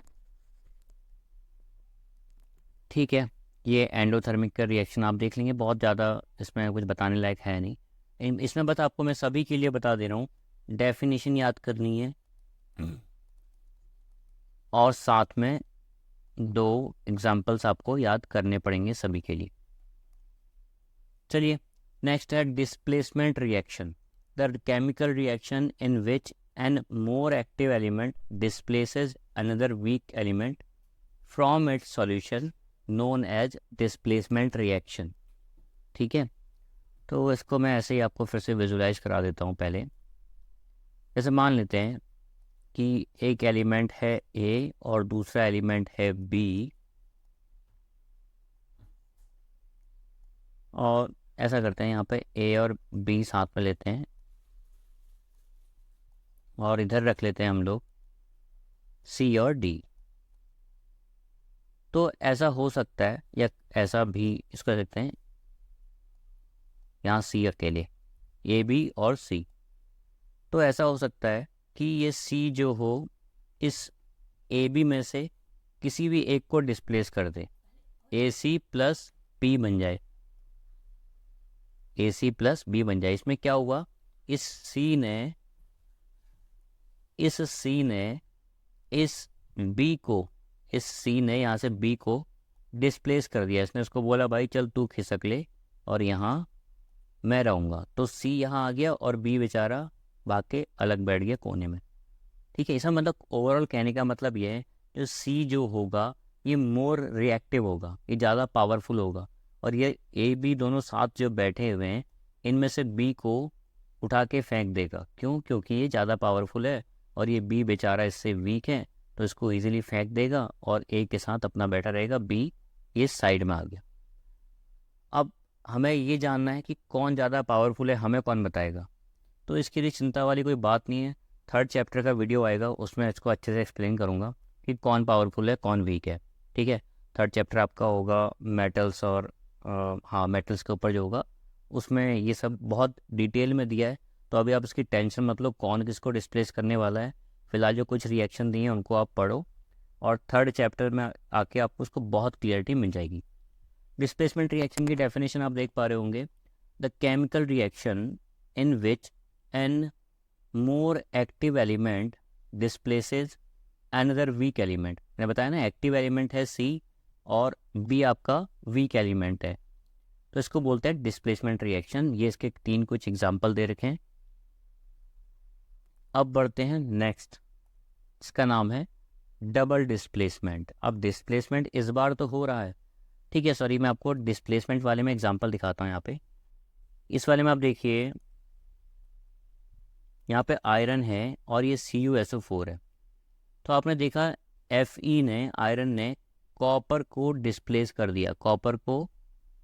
[SPEAKER 1] ठीक है, ये एंडोथर्मिक का रिएक्शन आप देख लेंगे, बहुत ज़्यादा इसमें कुछ बताने लायक है नहीं। इसमें बस आपको मैं सभी के लिए बता दे रहा हूँ, डेफिनेशन याद करनी है और साथ में दो एग्जाम्पल्स आपको याद करने पड़ेंगे सभी के लिए। चलिए, नेक्स्ट है displacement reaction, the chemical reaction in which an more active element displaces another weak element from its solution known as displacement reaction. ठीक है, तो इसको मैं ऐसे ही आपको फिर से विजुलाइज करा देता हूँ। पहले जैसे मान लेते हैं कि एक एलिमेंट है A और दूसरा एलिमेंट है B, और ऐसा करते हैं यहाँ पे A और B साथ में लेते हैं और इधर रख लेते हैं हम लोग C और D। तो ऐसा हो सकता है, या ऐसा भी इसको कर सकते हैं, यहाँ C अकेले, AB और C। तो ऐसा हो सकता है कि ये C जो हो इस AB में से किसी भी एक को डिस्प्लेस कर दे, AC प्लस B बन जाए, AC प्लस B बन जाए। इसमें क्या हुआ, इस C ने इस B को, इस C ने यहाँ से B को डिस्प्लेस कर दिया। इसने उसको बोला भाई चल तू खिसक ले और यहाँ मैं रहूँगा। तो C यहाँ आ गया और B बेचारा भाग के अलग बैठ गया कोने में। ठीक है, इसका मतलब ओवरऑल कहने का मतलब ये है, जो C जो होगा ये मोर रिएक्टिव होगा, ये ज़्यादा पावरफुल होगा, और ये AB दोनों साथ जो बैठे हुए हैं इनमें से B को उठा के फेंक देगा। क्यों? क्योंकि ये ज़्यादा पावरफुल है और ये B बेचारा इससे वीक है, तो इसको इजीली फेंक देगा और A के साथ अपना बैठा रहेगा। B ये साइड में आ गया। अब हमें ये जानना है कि कौन ज़्यादा पावरफुल है, हमें कौन बताएगा? तो इसके लिए चिंता वाली कोई बात नहीं है, 3rd चैप्टर का वीडियो आएगा उसमें इसको अच्छे से एक्सप्लेन करूँगा कि कौन पावरफुल है कौन वीक है। ठीक है, 3rd चैप्टर आपका होगा मेटल्स और हाँ मेटल्स के ऊपर जो होगा उसमें ये सब बहुत डिटेल में दिया है। तो अभी आप इसकी टेंशन मतलब कौन किसको डिस्प्लेस करने वाला है, फिलहाल जो कुछ रिएक्शन दिए हैं उनको आप पढ़ो और 3rd चैप्टर में आके आपको उसको बहुत क्लियरिटी मिल जाएगी। डिस्प्लेसमेंट रिएक्शन की डेफिनेशन आप देख पा रहे होंगे, the chemical reaction in which an more active element displaces another weak element. मैंने बताया ना, एक्टिव एलिमेंट है C और B आपका वीक एलिमेंट है, तो इसको बोलते हैं डिस्प्लेसमेंट रिएक्शन। ये इसके 3 कुछ एग्जाम्पल दे रखे हैं। अब बढ़ते हैं नेक्स्ट, इसका नाम है डबल डिस्प्लेसमेंट। अब डिस्प्लेसमेंट इस बार तो हो रहा है, ठीक है, सॉरी, मैं आपको डिस्प्लेसमेंट वाले में एग्जांपल दिखाता हूँ यहाँ पे। इस वाले में आप देखिए, यहाँ पे आयरन है और ये CuSO4 है। तो आपने देखा Fe ने, आयरन ने कॉपर को डिस्प्लेस कर दिया, कॉपर को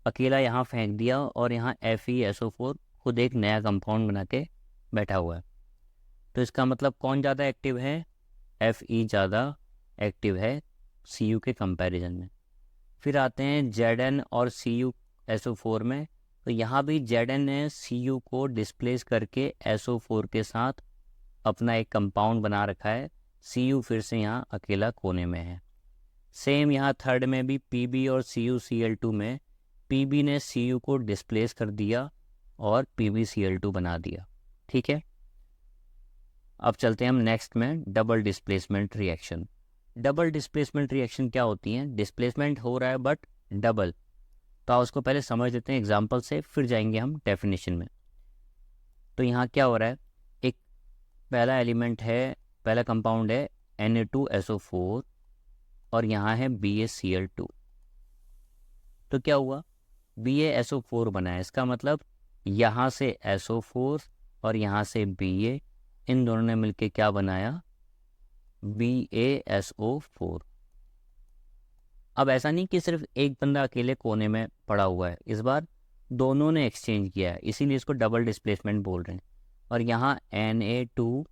[SPEAKER 1] अकेला यहाँ फेंक दिया और यहाँ FeSO4 खुद एक नया कंपाउंड बना के बैठा हुआ है। तो इसका मतलब कौन ज़्यादा एक्टिव है? Fe ज़्यादा एक्टिव है Cu के कंपैरिजन में। फिर आते हैं Zn और CuSO4 में। तो यहाँ भी Zn ने Cu को डिस्प्लेस करके SO4 के साथ अपना एक कंपाउंड बना रखा है। Cu फिर से यहाँ अकेला कोने में है। सेम यहाँ थर्ड में भी Pb और CuCl2 में Pb ने Cu को डिस्प्लेस कर दिया और PbCl2 बना दिया। ठीक है, अब चलते हैं हम नेक्स्ट में, double displacement reaction. Double displacement reaction क्या होती है? डिस्प्लेसमेंट हो रहा है बट डबल। तो आप उसको पहले समझ लेते हैं एग्जांपल से, फिर जाएंगे हम डेफिनेशन में। तो यहाँ क्या हो रहा है, एक पहला एलिमेंट है, पहला कंपाउंड है Na2SO4 और यहाँ है BaCl2। तो क्या हुआ, BaSO4 बना है। इसका मतलब यहाँ से SO4 और यहाँ से Ba, इन दोनों ने मिलके क्या बनाया? BaSO4। अब ऐसा नहीं कि सिर्फ एक बंदा अकेले कोने में पड़ा हुआ है, इस बार दोनों ने एक्सचेंज किया है, इसीलिए इसको डबल डिस्प्लेसमेंट बोल रहे हैं। और यहाँ Na2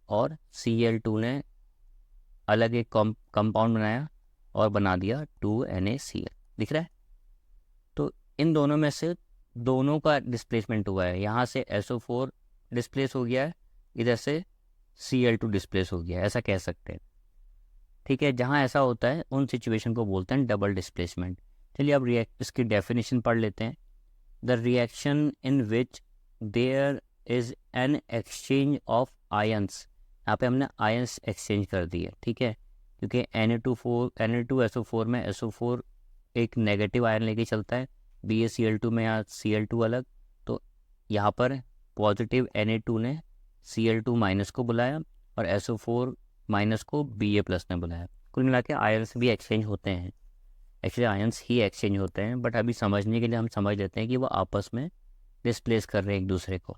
[SPEAKER 1] और Cl2 ने अलग एक कंपाउंड बनाया और बना दिया 2NaCl। दिख रहा है? तो इन दोनों में से दोनों का डिस्प्लेसमेंट हुआ है। यहाँ से SO4 डिस्प्लेस हो गया है, इधर से Cl2 डिस्प्लेस हो गया है, ऐसा कह सकते हैं। ठीक है, जहाँ ऐसा होता है उन सिचुएशन को बोलते हैं डबल डिस्प्लेसमेंट। चलिए अब इसकी डेफिनेशन पढ़ लेते हैं। The reaction in which there is an exchange of ions. यहाँ पे हमने आयंस एक्सचेंज कर दिए, ठीक है, क्योंकि Na2SO4 में SO4 एक नेगेटिव आयन लेके चलता है, BaCl2 में यहाँ Cl2 अलग। तो यहाँ पर पॉजिटिव Na2 ने Cl2 माइनस को बुलाया और SO4 माइनस को Ba+ ने बुलाया। कुल मिला के आयंस भी एक्सचेंज होते हैं, एक्चुअली आयंस ही एक्सचेंज होते हैं, बट अभी समझने के लिए हम समझ लेते हैं कि वो आपस में डिस्प्लेस कर रहे हैं एक दूसरे को।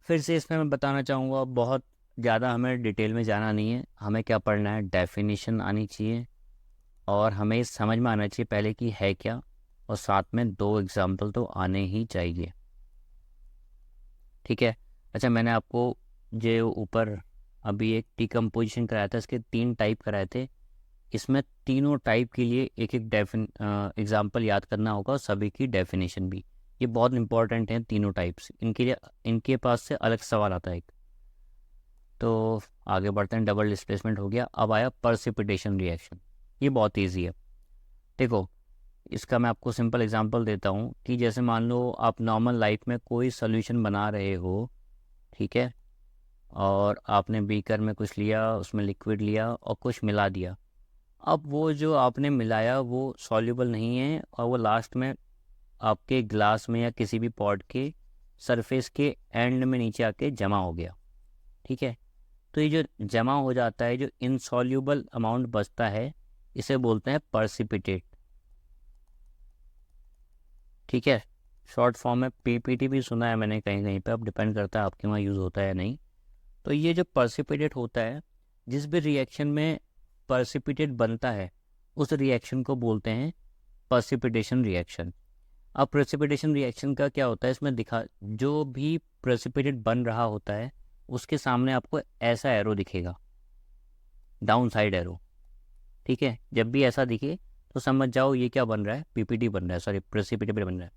[SPEAKER 1] फिर से इसमें मैं बताना चाहूँगा, बहुत ज़्यादा हमें डिटेल में जाना नहीं है, हमें क्या पढ़ना है, डेफिनेशन आनी चाहिए और हमें समझ में आना चाहिए पहले कि है क्या, और साथ में 2 एग्जाम्पल तो आने ही चाहिए। ठीक है, अच्छा, मैंने आपको जो ऊपर अभी एक डिकम्पोजिशन कराया था, इसके 3 टाइप कराए थे। इसमें तीनों टाइप के लिए एक एग्जाम्पल याद करना होगा और सभी की डेफिनेशन भी। ये बहुत इंपॉर्टेंट है तीनों टाइप्स, इनके लिए इनके पास से अलग सवाल आता है एक। तो आगे बढ़ते हैं, डबल डिस्प्लेसमेंट हो गया, अब आया प्रेसिपिटेशन रिएक्शन। ये बहुत ईजी है। देखो, इसका मैं आपको सिंपल एग्जांपल देता हूँ कि जैसे मान लो आप नॉर्मल लाइफ में कोई सोल्यूशन बना रहे हो, ठीक है, और आपने बीकर में कुछ लिया, उसमें लिक्विड लिया और कुछ मिला दिया। अब वो जो आपने मिलाया वो सॉल्युबल नहीं है और वो लास्ट में आपके ग्लास में या किसी भी पॉट के सरफेस के एंड में नीचे आके जमा हो गया। ठीक है, तो ये जो जमा हो जाता है, जो इनसॉल्युबल अमाउंट बचता है, इसे बोलते हैं पर्सिपिटेट। ठीक है, शॉर्ट फॉर्म में PPT भी सुना है मैंने कहीं कहीं पे, अब डिपेंड करता है आपके वहाँ यूज़ होता है या नहीं। तो ये जो पर्सिपिटेट होता है, जिस भी रिएक्शन में पर्सिपिटेट बनता है, उस रिएक्शन को बोलते हैं पर्सिपिटेशन रिएक्शन। अब प्रेसिपिटेशन रिएक्शन का क्या होता है, इसमें दिखा, जो भी प्रेसिपिटेट बन रहा होता है उसके सामने आपको ऐसा एरो दिखेगा, डाउन साइड एरो। ठीक है, जब भी ऐसा दिखे तो समझ जाओ ये क्या बन रहा है, PPT बन रहा है, सॉरी प्रेसिपिटेट बन रहा है।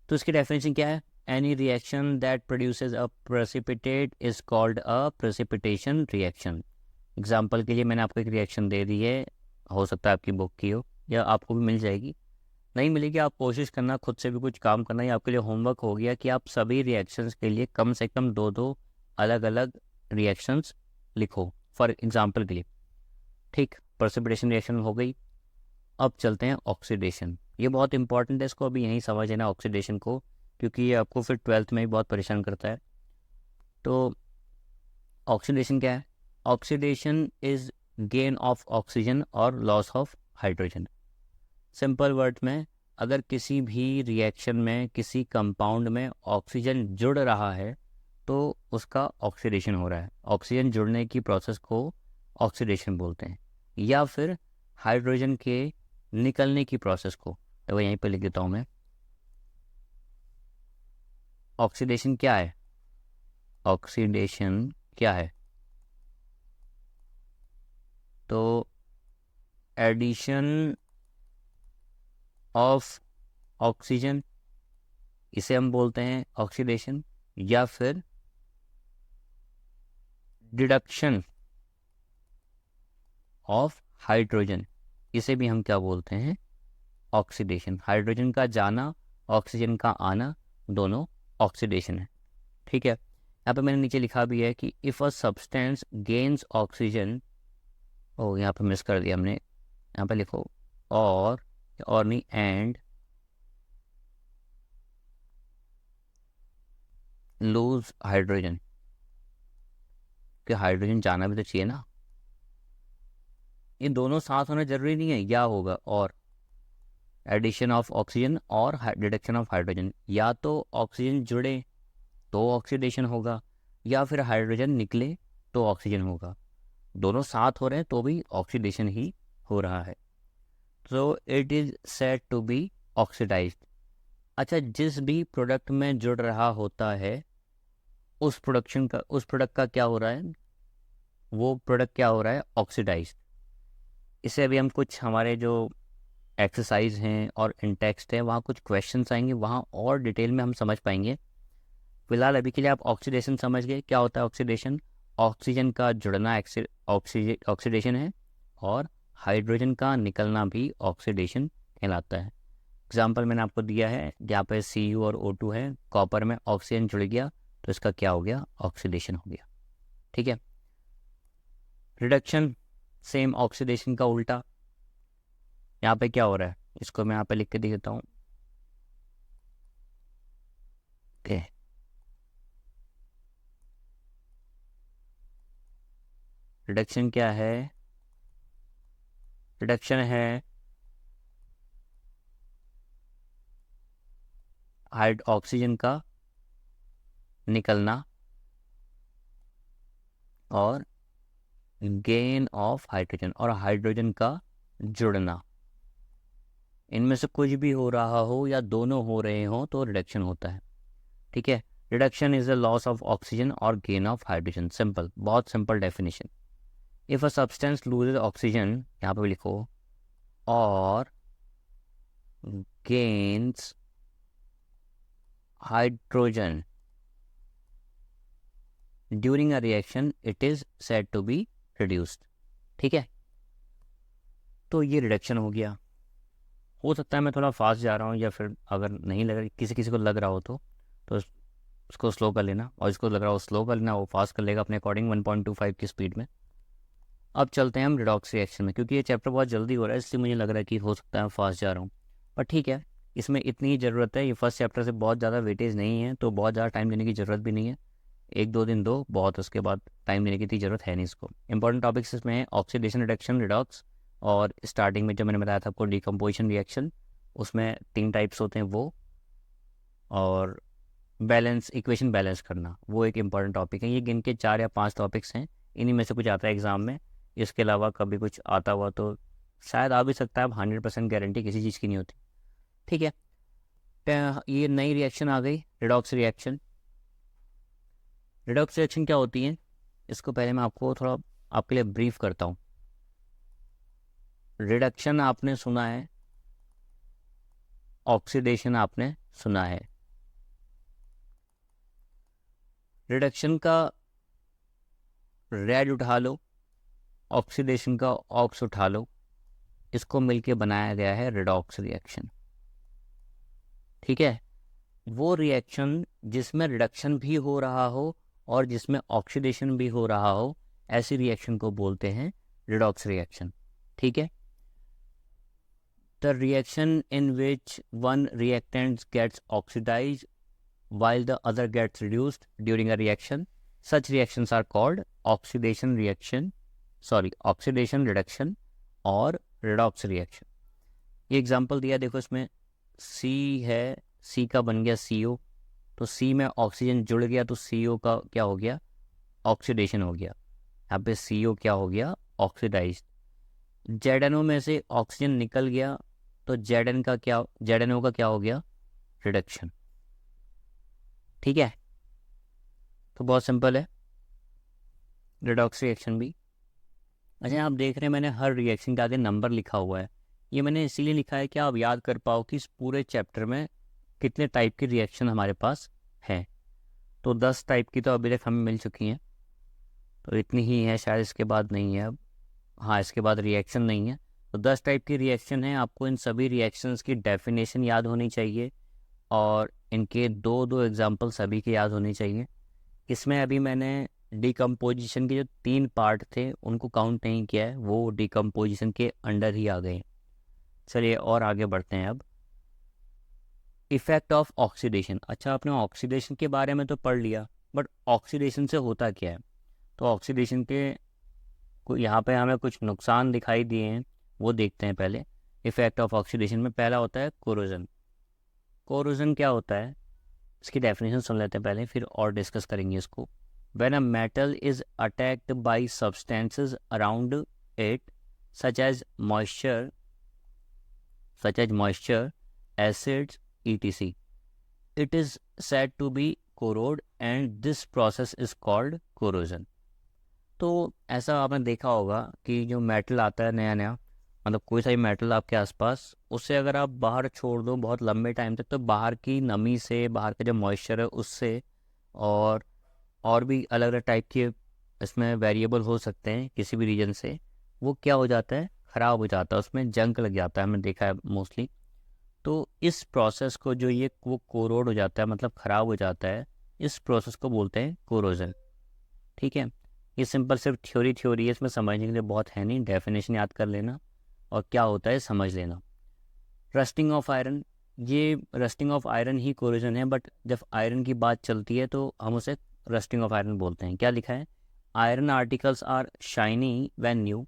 [SPEAKER 1] तो इसकी डेफिनेशन क्या है? Any reaction that produces a precipitate is called a precipitation reaction. Example के लिए मैंने आपको एक रिएक्शन दे दी है, हो सकता है आपकी बुक की हो या आपको भी मिल जाएगी, नहीं मिलेगी आप कोशिश करना, खुद से भी कुछ काम करना। ये आपके लिए होमवर्क हो गया कि आप सभी रिएक्शंस के लिए कम से कम 2-2 अलग अलग रिएक्शंस लिखो फॉर एग्जांपल के लिए। ठीक, प्रेसिपिटेशन रिएक्शन हो गई। अब चलते हैं ऑक्सीडेशन। ये बहुत इंपॉर्टेंट है, इसको अभी यहीं समझ लेना ऑक्सीडेशन को, क्योंकि ये आपको फिर 12th में भी बहुत परेशान करता है। तो ऑक्सीडेशन क्या है? Oxidation is gain of oxygen और loss of hydrogen. Simple word में, अगर किसी भी रिएक्शन में किसी कंपाउंड में ऑक्सीजन जुड़ रहा है तो उसका ऑक्सीडेशन हो रहा है। ऑक्सीजन जुड़ने की प्रोसेस को ऑक्सीडेशन बोलते हैं, या फिर हाइड्रोजन के निकलने की प्रोसेस को, तो यहीं पे लिख देता हूँ मैं। ऑक्सीडेशन क्या है? ऑक्सीडेशन क्या है? तो एडिशन ऑफ ऑक्सीजन, इसे हम बोलते हैं ऑक्सीडेशन, या फिर डिडक्शन ऑफ हाइड्रोजन, इसे भी हम क्या बोलते हैं? ऑक्सीडेशन। हाइड्रोजन का जाना, ऑक्सीजन का आना, दोनों ऑक्सीडेशन है। ठीक है, यहाँ पे मैंने नीचे लिखा भी है कि if a substance gains oxygen, O यहाँ पे मिस कर दिया हमने, यहाँ पे लिखो और नहीं, एंड लूज हाइड्रोजन, कि हाइड्रोजन जाना भी तो चाहिए ना। ये दोनों साथ होना जरूरी नहीं है, या होगा और एडिशन ऑफ ऑक्सीजन और डिडक्शन ऑफ हाइड्रोजन, या तो ऑक्सीजन जुड़े तो ऑक्सीडेशन होगा, या फिर हाइड्रोजन निकले तो ऑक्सीजन होगा। दोनों साथ हो रहे हैं तो भी ऑक्सीडेशन ही हो रहा है। तो it is said to be oxidised. अच्छा, जिस भी प्रोडक्ट में जुड़ रहा होता है उस प्रोडक्ट का क्या हो रहा है? वो प्रोडक्ट क्या हो रहा है? ऑक्सीडाइज्ड। इसे अभी हम कुछ हमारे जो एक्सरसाइज हैं और इन टेक्स्ट है वहाँ कुछ क्वेश्चंस आएंगे, वहाँ और डिटेल में हम समझ पाएंगे। फिलहाल अभी के लिए आप ऑक्सीडेशन समझ गए क्या होता है। ऑक्सीडेशन, ऑक्सीजन का जुड़ना ऑक्सीडेशन है, और हाइड्रोजन का निकलना भी ऑक्सीडेशन कहलाता है। एग्जाम्पल मैंने आपको दिया है, यहाँ पे Cu और O2 है, कॉपर में ऑक्सीजन जुड़ गया तो इसका क्या हो गया? ऑक्सीडेशन हो गया। ठीक है। रिडक्शन, सेम ऑक्सीडेशन का उल्टा। यहाँ पे क्या हो रहा है, इसको मैं यहाँ पे लिख के दिख देता हूँ। ओके, रिडक्शन क्या है? रिडक्शन है ऑक्सीजन का निकलना और गेन ऑफ हाइड्रोजन, और हाइड्रोजन का जुड़ना। इनमें से कुछ भी हो रहा हो या दोनों हो रहे हो तो रिडक्शन होता है। ठीक है। Reduction is the loss of oxygen और गेन ऑफ हाइड्रोजन। सिंपल, बहुत simple definition. If a substance loses oxygen, यहाँ पे भी लिखो, और gains hydrogen during a reaction, it is said to be reduced. ठीक है, तो ये रिडक्शन हो गया। हो सकता है मैं थोड़ा फास्ट जा रहा हूँ, या फिर अगर नहीं लग रहा, किसी को लग रहा हो तो उसको स्लो कर लेना, और इसको लग रहा हो स्लो कर लेना, वो फास्ट कर लेगा अपने अकॉर्डिंग 1.25 की स्पीड में। अब चलते हैं हम रिडॉक्स रिएक्शन में, क्योंकि ये चैप्टर बहुत जल्दी हो रहा है इसलिए मुझे लग रहा है कि हो सकता है मैं फास्ट जा रहा हूँ, पर ठीक है, इसमें इतनी ही ज़रूरत है। ये फर्स्ट चैप्टर से बहुत ज़्यादा वेटेज नहीं है, तो बहुत ज़्यादा टाइम देने की ज़रूरत भी नहीं है। 1-2 दिन दो बहुत, उसके बाद टाइम देने की इतनी ज़रूरत है नहीं इसको। इंपॉर्टेंट टॉपिक्स इसमें है ऑक्सीडेशन, रिडक्शन, रिडॉक्स, और स्टार्टिंग में जब मैंने बताया था आपको डिकम्पोजिशन रिएक्शन, उसमें 3 टाइप्स होते हैं वो, और बैलेंस, इक्वेशन बैलेंस करना, वो एक इंपॉर्टेंट टॉपिक है। ये गिन के 4 या 5 टॉपिक्स हैं, इन्हीं में से कुछ आता है एग्ज़ाम में। इसके अलावा कभी कुछ आता हुआ तो शायद आ भी सकता है, अब 100% गारंटी किसी चीज़ की नहीं होती। ठीक है, ये नई रिएक्शन आ गई, रिडॉक्स रिएक्शन। रिडॉक्स रिएक्शन क्या होती है, इसको पहले मैं आपको थोड़ा आपके लिए ब्रीफ करता हूँ। रिडक्शन आपने सुना है, ऑक्सीडेशन आपने सुना है। रिडक्शन का रेड उठा लो, ऑक्सीडेशन का ऑक्स उठा लो, इसको मिलके बनाया गया है रिडॉक्स रिएक्शन। ठीक है, वो रिएक्शन जिसमें रिडक्शन भी हो रहा हो और जिसमें ऑक्सीडेशन भी हो रहा हो, ऐसी रिएक्शन को बोलते हैं रिडॉक्स रिएक्शन। ठीक है, the reaction in which one reactant gets oxidised while the other gets reduced during a reaction, such reactions are called oxidation reaction, oxidation reduction or redox reaction. ये एग्जांपल दिया देखो, इसमें सी है, सी का बन गया CO, तो सी में ऑक्सीजन जुड़ गया तो CO का क्या हो गया, ऑक्सीडेशन हो गया। यहाँ पे CO क्या हो गया, ऑक्सीडाइज। ZNO में से ऑक्सीजन निकल गया तो ZNO का क्या हो गया, रिडक्शन। ठीक है, तो बहुत सिंपल है रेडॉक्स रिएक्शन भी। अच्छा, आप देख रहे हैं मैंने हर रिएक्शन के आगे नंबर लिखा हुआ है। ये मैंने इसीलिए लिखा है कि आप याद कर पाओ कि इस पूरे चैप्टर में कितने टाइप की रिएक्शन हमारे पास है। तो 10 टाइप की तो अभी तक हमें मिल चुकी हैं, तो इतनी ही है शायद, इसके बाद नहीं है अब। हाँ, इसके बाद रिएक्शन नहीं है। तो 10 टाइप की रिएक्शन है। आपको इन सभी रिएक्शंस की डेफिनेशन याद होनी चाहिए और इनके दो दो एग्जाम्पल सभी के याद होने चाहिए। इसमें अभी मैंने डिकम्पोजिशन के जो 3 पार्ट थे उनको काउंट नहीं किया है, वो डिकम्पोजिशन के अंडर ही आ गए। चलिए और आगे बढ़ते हैं अब। Effect of oxidation. अच्छा, आपने ऑक्सीडेशन के बारे में तो पढ़ लिया, बट ऑक्सीडेशन से होता क्या है? तो ऑक्सीडेशन के यहाँ पे हमें कुछ नुकसान दिखाई दिए हैं, वो देखते हैं पहले। इफेक्ट ऑफ ऑक्सीडेशन में पहला होता है कोरोजन। कोरोजन क्या होता है, इसकी डेफिनेशन सुन लेते हैं पहले, फिर और डिस्कस करेंगे इसको। When a metal is attacked by substances around it, such as moisture, acids, etc., it is said to be corrode, and this process is called corrosion. तो ऐसा आपने देखा होगा कि जो मेटल आता है नया नया, मतलब कोई सा भी मेटल आपके आसपास, उससे अगर आप बाहर छोड़ दो बहुत लंबे टाइम तक, तो बाहर की नमी से, बाहर का जो मॉइस्चर है उससे, और भी अलग अलग टाइप के इसमें वेरिएबल हो सकते हैं किसी भी रीजन से, वो क्या हो जाता है, ख़राब हो जाता है, उसमें जंक लग जाता है, हमने देखा है मोस्टली। तो इस प्रोसेस को जो ये वो कोरोड हो जाता है, मतलब ख़राब हो जाता है, इस प्रोसेस को बोलते हैं कोरोजन। ठीक है, ये सिंपल सिर्फ थ्योरी है, इसमें समझने के लिए बहुत है नहीं, डेफिनेशन याद कर लेना और क्या होता है समझ लेना। रस्टिंग ऑफ आयरन, ये rusting of iron he corrosion है, बट जब आयरन की बात चलती है तो हम उसे रस्टिंग ऑफ आयरन बोलते हैं। क्या लिखा है, iron articles are shiny when new.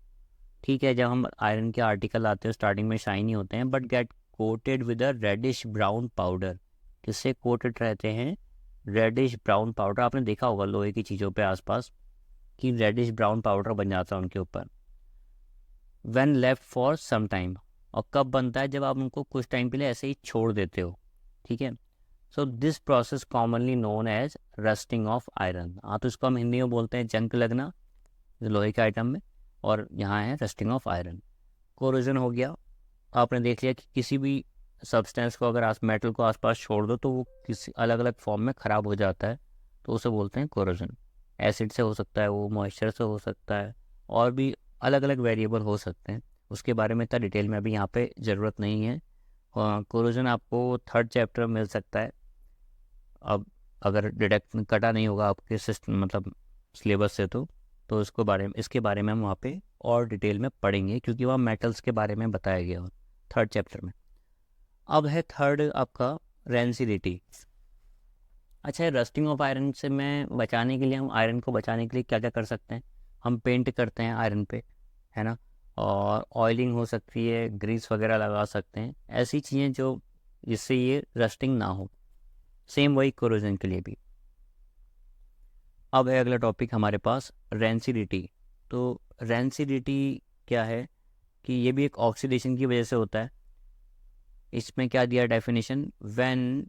[SPEAKER 1] ठीक है, जब हम आयरन के आर्टिकल आते हैं स्टार्टिंग में शाइनी होते हैं, but get coated with a reddish brown powder. किससे कोटेड रहते हैं, रेडिश ब्राउन पाउडर। आपने देखा होगा लोहे की चीज़ों पे आसपास कि रेडिश ब्राउन पाउडर बन जाता है उनके ऊपर। When left for some time, और कब बनता है, जब आप उनको कुछ टाइम के लिए ऐसे ही छोड़ देते हो। ठीक है, so this process commonly known as rusting of iron. हाँ, तो इसको हम हिंदी में बोलते हैं जंक लगना लोहे के आइटम में, और यहाँ है रस्टिंग ऑफ आयरन। कोरोजन हो गया, आपने देख लिया कि किसी भी सब्सटेंस को अगर मेटल को आसपास छोड़ दो तो वो किसी अलग अलग फॉर्म में ख़राब हो जाता है, तो उसे बोलते हैं कोरोजन। एसिड से हो सकता है, वो मॉइस्चर से हो सकता है, और भी अलग अलग वेरिएबल हो सकते हैं, उसके बारे में इतना डिटेल में अभी यहाँ पे ज़रूरत नहीं है। कोरोजन आपको 3rd चैप्टर मिल सकता है, अब अगर डिडक्ट कटा नहीं होगा आपके सिस्टम मतलब सिलेबस से, तो इसके बारे में हम वहाँ पे और डिटेल में पढ़ेंगे, क्योंकि वहाँ मेटल्स के बारे में बताया गया हो 3rd चैप्टर में। अब है 3rd आपका रेंसिडिटी। अच्छा, रस्टिंग ऑफ आयरन से मैं बचाने के लिए, हम आयरन को बचाने के लिए क्या क्या कर सकते हैं, हम पेंट करते हैं आयरन पे, है ना, और ऑयलिंग हो सकती है, ग्रीस वगैरह लगा सकते हैं, ऐसी चीज़ें जो जिससे ये रस्टिंग ना हो। सेम वही कोरोजन के लिए भी। अब है अगला टॉपिक हमारे पास, रेंसिडिटी। तो रेंसिडिटी क्या है कि ये भी एक ऑक्सीडेशन की वजह से होता है। इसमें क्या दिया definition, when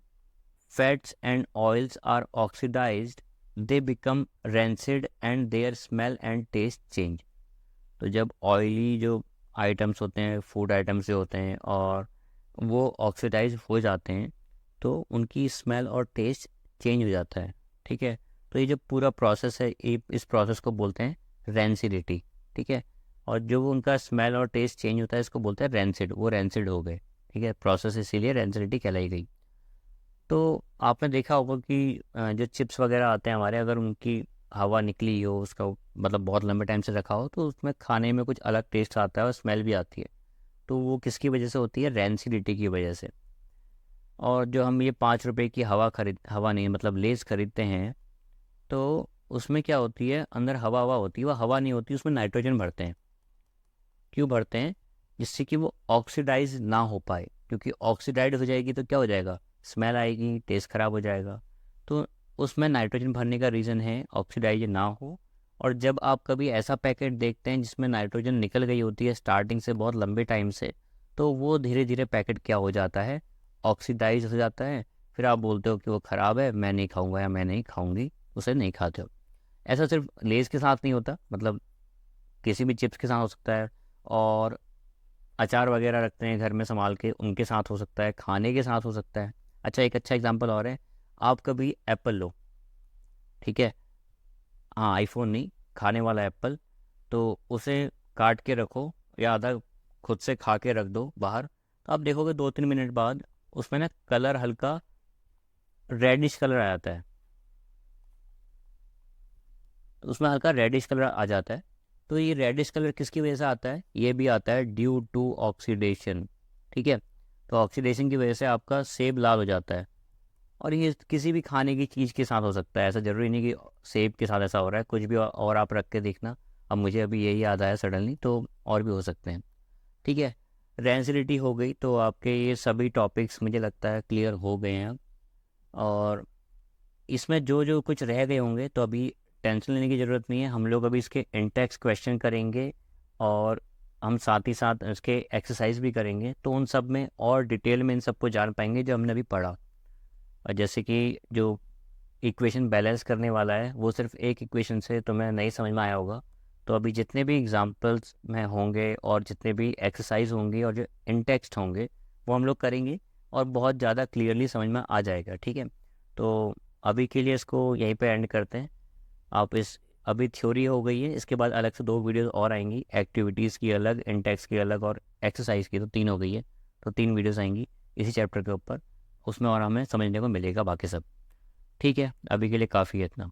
[SPEAKER 1] fats and oils are oxidised they become rancid and their smell and taste change. तो जब ऑयली जो आइटम्स होते हैं, फूड आइटम्स जो होते हैं, और वो ऑक्सीडाइज हो जाते हैं, तो उनकी स्मेल और टेस्ट चेंज हो जाता है। ठीक है, तो ये जो पूरा प्रोसेस है, इस प्रोसेस को बोलते हैं रेंसिडिटी। ठीक है, और जो वो उनका स्मेल और टेस्ट चेंज होता है, इसको बोलते हैं रेंसिड, वो रेंसिड हो गए। ठीक है, प्रोसेस इसीलिए रेंसिडिटी कहलाई गई। तो आपने देखा होगा कि जो चिप्स वगैरह आते हैं हमारे, अगर उनकी हवा निकली हो, उसका मतलब बहुत लंबे टाइम से रखा हो, तो उसमें खाने में कुछ अलग टेस्ट आता है और स्मेल भी आती है। तो वो किसकी वजह से होती है, रेंसिडिटी की वजह से। और जो हम ये 5 रुपए की हवा नहीं मतलब लेस खरीदते हैं, तो उसमें क्या होती है, अंदर हवा होती है, वो हवा नहीं होती, उसमें नाइट्रोजन भरते हैं। क्यों भरते हैं, जिससे कि वो ऑक्सीडाइज ना हो पाए, क्योंकि ऑक्सीडाइज हो जाएगी तो क्या हो जाएगा, स्मेल आएगी, टेस्ट खराब हो जाएगा। तो उसमें नाइट्रोजन भरने का रीज़न है ऑक्सीडाइज ना हो। और जब आप कभी ऐसा पैकेट देखते हैं जिसमें नाइट्रोजन निकल गई होती है स्टार्टिंग से बहुत लंबे टाइम से, तो वो धीरे धीरे पैकेट क्या हो जाता है, ऑक्सीडाइज हो जाता है। फिर आप बोलते हो कि वो ख़राब है, मैं नहीं खाऊंगा या मैं नहीं खाऊंगी, उसे नहीं खाते हो। ऐसा सिर्फ लेज़ के साथ नहीं होता, मतलब किसी भी चिप्स के साथ हो सकता है, और अचार वगैरह रखते हैं घर में संभाल के, उनके साथ हो सकता है, खाने के साथ हो सकता है। अच्छा, एक अच्छा एग्जांपल और है, आप कभी एप्पल लो, ठीक है, हाँ आईफोन नहीं, खाने वाला एप्पल, तो उसे काट के रखो या आधा खुद से खा के रख दो बाहर, तो आप देखोगे 2-3 मिनट बाद उसमें ना कलर हल्का रेडिश कलर आ जाता है। तो उसमें हल्का रेडिश कलर आ जाता है। तो ये रेडिश कलर किसकी वजह से आता है, ये भी आता है ड्यू टू ऑक्सीडेशन, ठीक है। तो ऑक्सीडेशन की वजह से आपका सेब लाल हो जाता है। और ये किसी भी खाने की चीज़ के साथ हो सकता है, ऐसा ज़रूरी नहीं कि सेब के साथ ऐसा हो रहा है, कुछ भी और आप रख के देखना। अब मुझे अभी यही याद आया सडनली, तो और भी हो सकते हैं, ठीक है। रेंसिडिटी हो गई, तो आपके ये सभी टॉपिक्स मुझे लगता है क्लियर हो गए हैं अब। और इसमें जो जो कुछ रह गए होंगे तो अभी टेंशन लेने की ज़रूरत नहीं है, हम लोग अभी इसके इंटेक्स क्वेश्चन करेंगे, और हम साथ ही साथ इसके एक्सरसाइज भी करेंगे, तो उन सब में और डिटेल में इन सबको जान पाएंगे जो हमने अभी पढ़ा। और जैसे कि जो इक्वेशन बैलेंस करने वाला है वो सिर्फ एक इक्वेशन से तुम्हें नहीं समझ में आया होगा, तो अभी जितने भी एग्जांपल्स में होंगे और जितने भी एक्सरसाइज होंगी और जो इंटेक्स्ट होंगे वो हम लोग करेंगे, और बहुत ज़्यादा क्लियरली समझ में आ जाएगा, ठीक है। तो अभी के लिए इसको यहीं पे एंड करते हैं। आप इस अभी थ्योरी हो गई है, इसके बाद अलग से 2 वीडियोस और आएंगी, एक्टिविटीज़ की अलग, इंटेक्स की अलग, और एक्सरसाइज की, तो 3 हो गई है। तो 3 वीडियोस आएंगी इसी चैप्टर के ऊपर, उसमें और हमें समझने को मिलेगा बाकी सब, ठीक है। अभी के लिए काफ़ी है इतना।